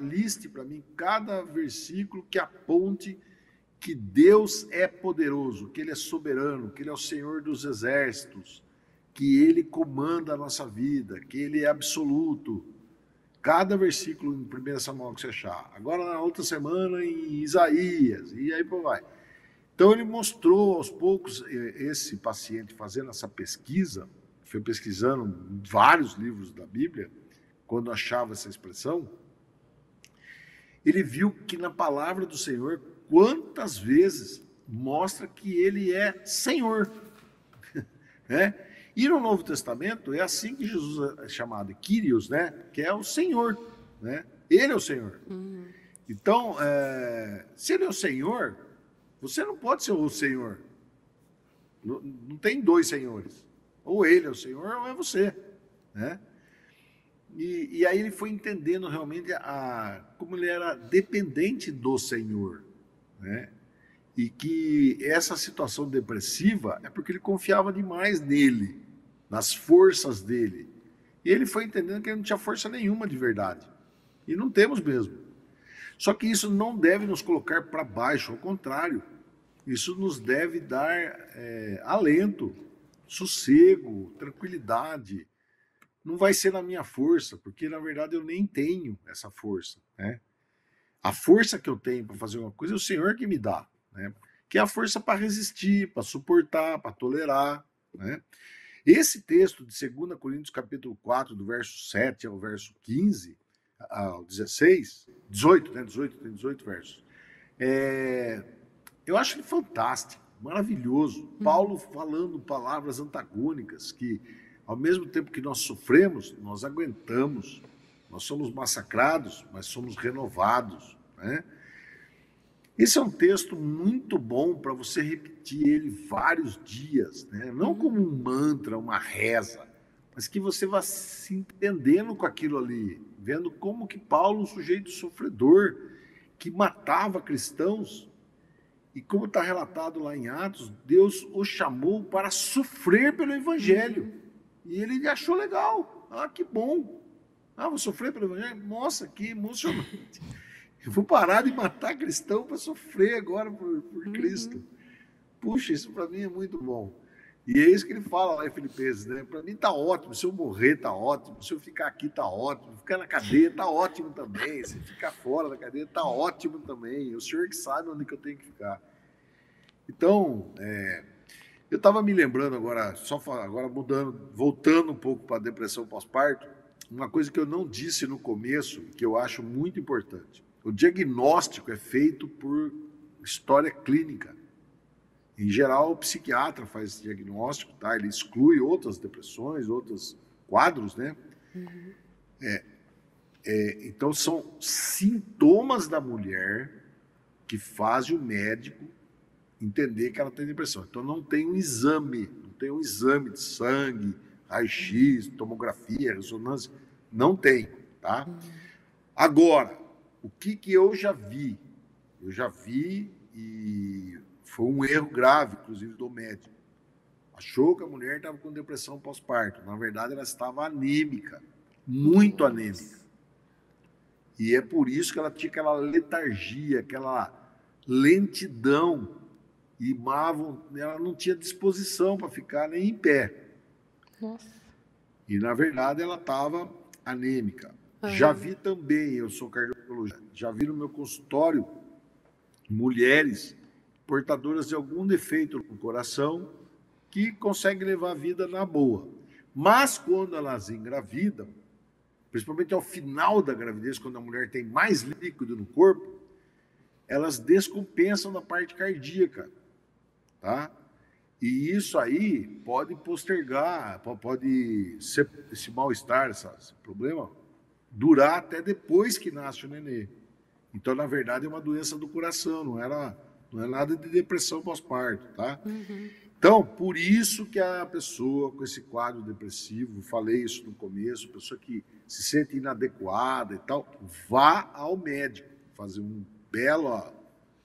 liste para mim cada versículo que aponte que Deus é poderoso, que Ele é soberano, que Ele é o Senhor dos exércitos, que Ele comanda a nossa vida, que Ele é absoluto. Cada versículo em 1 Samuel que você achar. Agora, na outra semana, em Isaías, e aí vai. Então, ele mostrou aos poucos, esse paciente fazendo essa pesquisa, foi pesquisando vários livros da Bíblia, quando achava essa expressão, ele viu que na palavra do Senhor, quantas vezes mostra que ele é Senhor. Né? E no Novo Testamento é assim que Jesus é chamado, Kyrios, né? Que é o Senhor. Né? Ele é o Senhor. Então, se ele é o Senhor, você não pode ser o Senhor. Não tem dois senhores. Ou ele é o Senhor ou é você. Né? E aí ele foi entendendo realmente como ele era dependente do Senhor, né? E que essa situação depressiva é porque ele confiava demais nele, nas forças dele. E ele foi entendendo que ele não tinha força nenhuma de verdade. E não temos mesmo. Só que isso não deve nos colocar para baixo, ao contrário. Isso nos deve dar alento, sossego, tranquilidade. Não vai ser na minha força, porque na verdade eu nem tenho essa força, né? A força que eu tenho para fazer uma coisa é o Senhor que me dá, né? Que é a força para resistir, para suportar, para tolerar, né? Esse texto de 2 Coríntios capítulo 4, do verso 7 ao verso 15, ao 16, 18, né? 18 versos. Eu acho ele fantástico, maravilhoso. Paulo falando palavras antagônicas que, ao mesmo tempo que nós sofremos, nós aguentamos. Nós somos massacrados, mas somos renovados. Né? Esse é um texto muito bom para você repetir ele vários dias. Né? Não como um mantra, uma reza, mas que você vá se entendendo com aquilo ali. Vendo como que Paulo, um sujeito sofredor, que matava cristãos, e como está relatado lá em Atos, Deus o chamou para sofrer pelo Evangelho. E ele achou legal. Que bom. Vou sofrer pelo Evangelho? Nossa, que emocionante. Eu vou parar de matar cristão para sofrer agora por Cristo. Puxa, isso para mim é muito bom. E é isso que ele fala lá em Filipenses, né? Para mim está ótimo. Se eu morrer, está ótimo. Se eu ficar aqui, está ótimo. Ficar na cadeia, está ótimo também. Se ficar fora da cadeia, está ótimo também. O Senhor que sabe onde que eu tenho que ficar. Então, eu estava me lembrando agora, voltando um pouco para a depressão pós-parto, uma coisa que eu não disse no começo, que eu acho muito importante. O diagnóstico é feito por história clínica. Em geral, o psiquiatra faz esse diagnóstico, tá? Ele exclui outras depressões, outros quadros, né? Então, são sintomas da mulher que fazem o médico entender que ela tem depressão. Então, não tem um exame de sangue, raio-x, tomografia, ressonância, não tem, tá? Agora, o que eu já vi? Eu já vi e foi um erro grave, inclusive, do médico. Achou que a mulher estava com depressão pós-parto. Na verdade, ela estava anêmica, muito anêmica. E é por isso que ela tinha aquela letargia, aquela lentidão, e ela não tinha disposição para ficar nem em pé. Nossa. E, na verdade, ela estava anêmica. Já vi também, eu sou cardiologista, já vi no meu consultório mulheres portadoras de algum defeito no coração que conseguem levar a vida na boa. Mas quando elas engravidam, principalmente ao final da gravidez, quando a mulher tem mais líquido no corpo, elas descompensam na parte cardíaca, tá? E isso aí pode postergar, pode ser esse mal-estar, esse problema, durar até depois que nasce o nenê. Então, na verdade, é uma doença do coração, não é nada de depressão pós-parto, tá? Então, por isso que a pessoa com esse quadro depressivo, falei isso no começo, pessoa que se sente inadequada e tal, vá ao médico, fazer um belo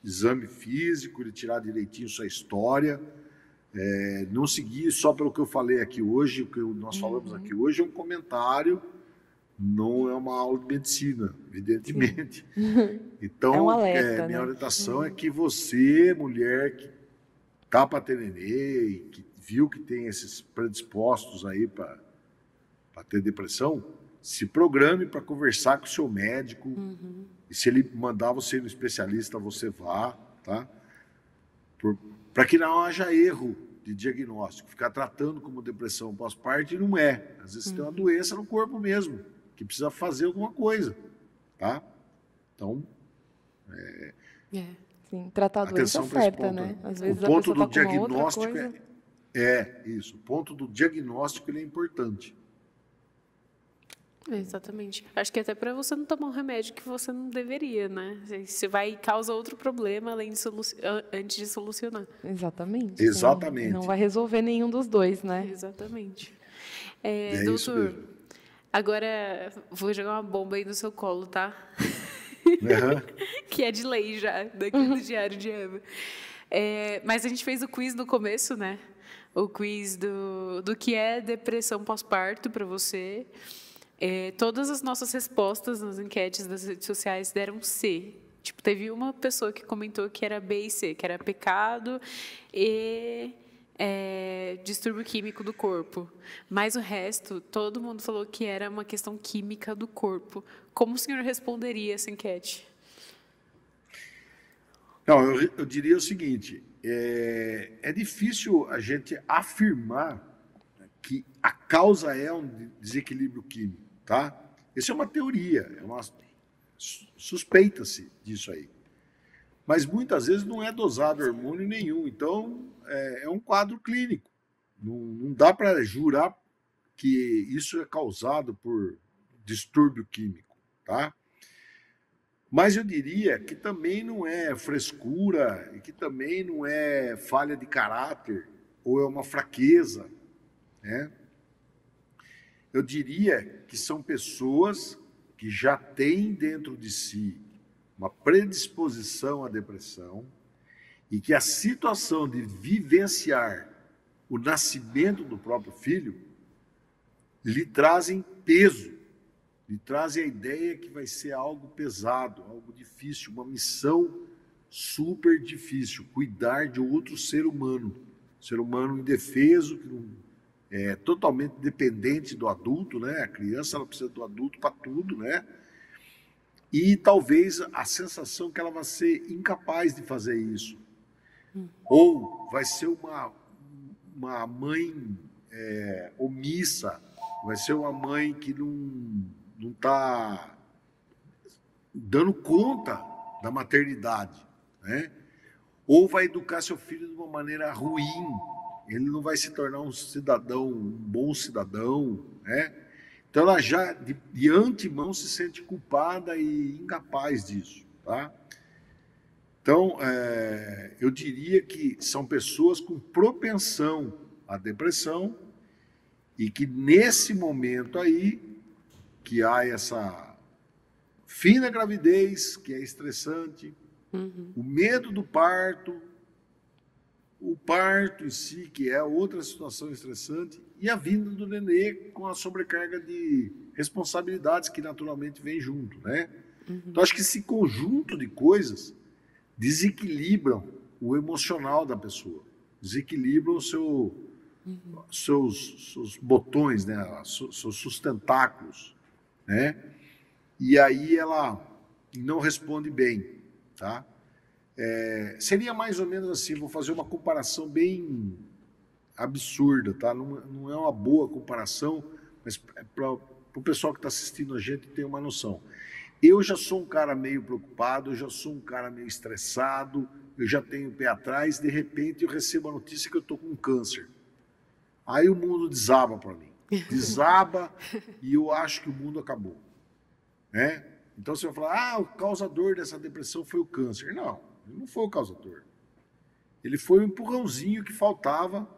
exame físico, ele tirar direitinho sua história, não seguir só pelo que eu falei aqui hoje, o que nós falamos aqui hoje é um comentário, não é uma aula de medicina, evidentemente. Então, é um alerta, minha né? orientação é que você, mulher que está para ter nenê e que viu que tem esses predispostos aí para ter depressão, se programe para conversar com o seu médico. E se ele mandar você ir no especialista, você vá, tá? Para que não haja erro de diagnóstico. Ficar tratando como depressão pós-parto e não é. Às vezes tem uma doença no corpo mesmo, que precisa fazer alguma coisa, tá? Então, Sim, tratar a doença certa, né? Às vezes o ponto do a pessoa tá com uma outra diagnóstico coisa. isso. O ponto do diagnóstico ele é importante. Exatamente. Acho que até para você não tomar um remédio que você não deveria, né? Você vai causar outro problema antes de solucionar. Exatamente. Exatamente. Não vai resolver nenhum dos dois, né? Exatamente. Doutor, agora vou jogar uma bomba aí no seu colo, tá? Que é de lei já, daqui do Diário de Eva. Mas a gente fez o quiz no começo, né? O quiz do que é depressão pós-parto para você. Todas as nossas respostas nas enquetes das redes sociais deram C. Tipo, teve uma pessoa que comentou que era B e C, que era pecado e distúrbio químico do corpo. Mas o resto, todo mundo falou que era uma questão química do corpo. Como o senhor responderia essa enquete? Não, eu diria o seguinte, é difícil a gente afirmar que a causa é um desequilíbrio químico, tá? Essa é uma teoria, suspeita-se disso aí. Mas muitas vezes não é dosado hormônio nenhum, então é um quadro clínico. Não dá para jurar que isso é causado por distúrbio químico, tá? Mas eu diria que também não é frescura, e que também não é falha de caráter, ou é uma fraqueza, né? Eu diria que são pessoas que já têm dentro de si uma predisposição à depressão e que a situação de vivenciar o nascimento do próprio filho lhe trazem peso, lhe trazem a ideia que vai ser algo pesado, algo difícil, uma missão super difícil, cuidar de outro ser humano indefeso, que não é totalmente dependente do adulto, né? A criança ela precisa do adulto para tudo, né? E talvez a sensação que ela vai ser incapaz de fazer isso. Ou vai ser uma mãe omissa, vai ser uma mãe que não está dando conta da maternidade, né? Ou vai educar seu filho de uma maneira ruim, ele não vai se tornar um bom cidadão, né? Então ela já de antemão se sente culpada e incapaz disso, tá? Então eu diria que são pessoas com propensão à depressão e que nesse momento aí que há essa fim da gravidez, que é estressante, o medo do parto, o parto em si, que é outra situação estressante, e a vinda do nenê com a sobrecarga de responsabilidades que naturalmente vem junto, né? Então, acho que esse conjunto de coisas desequilibram o emocional da pessoa, desequilibram seus botões, né? Seus sustentáculos, né? E aí ela não responde bem, tá? seria mais ou menos assim, vou fazer uma comparação bem absurda, tá? Não é uma boa comparação, mas para o pessoal que está assistindo a gente ter uma noção. Eu já sou um cara meio preocupado, eu já sou um cara meio estressado, eu já tenho o pé atrás, de repente eu recebo a notícia que eu estou com câncer. Aí o mundo desaba para mim. Desaba e eu acho que o mundo acabou. Né? Então você vai falar, o causador dessa depressão foi o câncer. Não, ele não foi o causador. Ele foi o empurrãozinho que faltava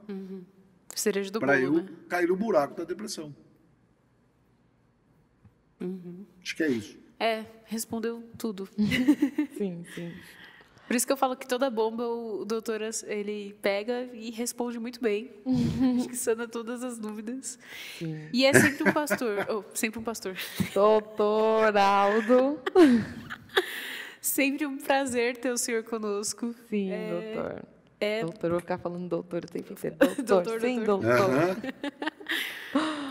para eu cair no buraco da depressão. Acho que é isso. Respondeu tudo. Sim, sim. Por isso que eu falo que toda bomba o doutor ele pega e responde muito bem. Acho que sana todas as dúvidas. Sim. E é sempre um pastor. Sempre um pastor. Doutor Aldo. Sempre um prazer ter o senhor conosco. Sim, doutor. Doutor, vou ficar falando doutor o tempo inteiro. Doutor, sim, doutor.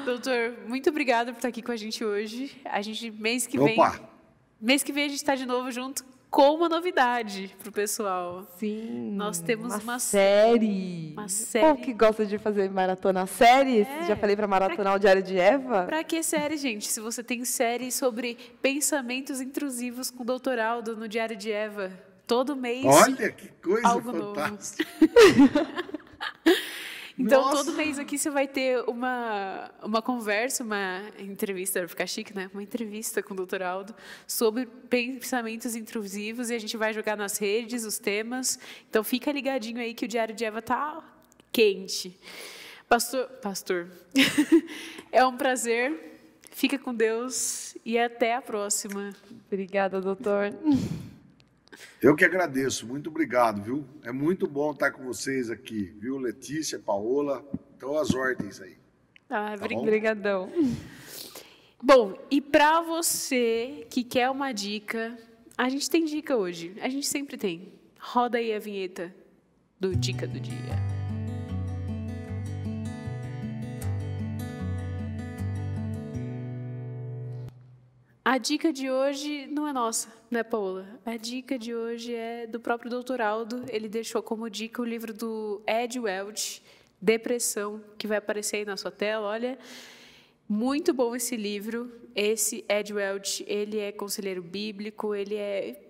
Doutor, muito obrigada por estar aqui com a gente hoje. A gente, mês que vem a gente está de novo junto com uma novidade para o pessoal. Sim. Nós temos uma série. Uma série. Qual que gosta de fazer maratona séries? Já falei para maratonar o Diário de Eva. Para que série, gente? Se você tem série sobre pensamentos intrusivos com o Dr. Aldo no Diário de Eva, todo mês. Olha que coisa fantástica. Então, todo mês aqui você vai ter uma conversa, uma entrevista, vai ficar chique, né? Uma entrevista com o Dr. Aldo sobre pensamentos intrusivos e a gente vai jogar nas redes os temas. Então, fica ligadinho aí que o Diário de Eva tá quente. Pastor, é um prazer. Fica com Deus e até a próxima. Obrigada, doutor. Eu que agradeço, muito obrigado, viu? É muito bom estar com vocês aqui, viu? Letícia, Paola, então as ordens aí. Obrigadão. Bom, e para você que quer uma dica, a gente tem dica hoje, a gente sempre tem. Roda aí a vinheta do Dica do Dia. A dica de hoje não é nossa, né, Paola? A dica de hoje é do próprio Dr. Aldo. Ele deixou como dica o livro do Ed Welch, Depressão, que vai aparecer aí na sua tela. Olha, muito bom esse livro. Esse Ed Welch, ele é conselheiro bíblico, ele é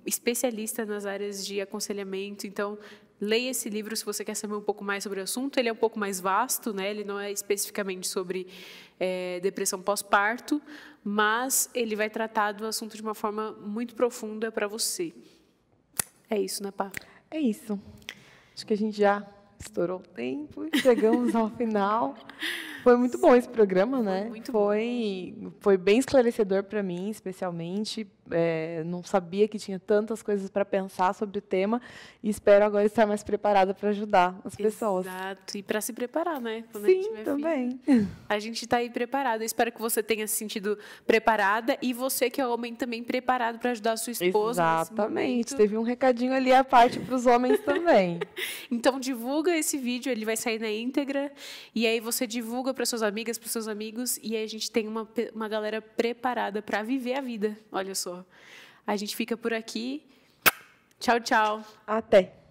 especialista nas áreas de aconselhamento. Então, leia esse livro se você quer saber um pouco mais sobre o assunto. Ele é um pouco mais vasto, né? Ele não é especificamente sobre depressão pós-parto, mas ele vai tratar do assunto de uma forma muito profunda para você. É isso, né, Pá? É isso. Acho que a gente já estourou o tempo e chegamos ao final. Foi muito bom esse programa, né? Foi bem esclarecedor para mim, especialmente. Não sabia que tinha tantas coisas para pensar sobre o tema e espero agora estar mais preparada para ajudar as pessoas. Exato. E para se preparar, né? Quando sim, também. A gente está aí preparada. Espero que você tenha se sentido preparada e você que é homem também preparado para ajudar a sua esposa. Exatamente. Teve um recadinho ali à parte para os homens também. Então, divulga esse vídeo, ele vai sair na íntegra e aí você divulga para suas amigas, para seus amigos, e aí a gente tem uma galera preparada para viver a vida. Olha só. A gente fica por aqui. Tchau, tchau. Até.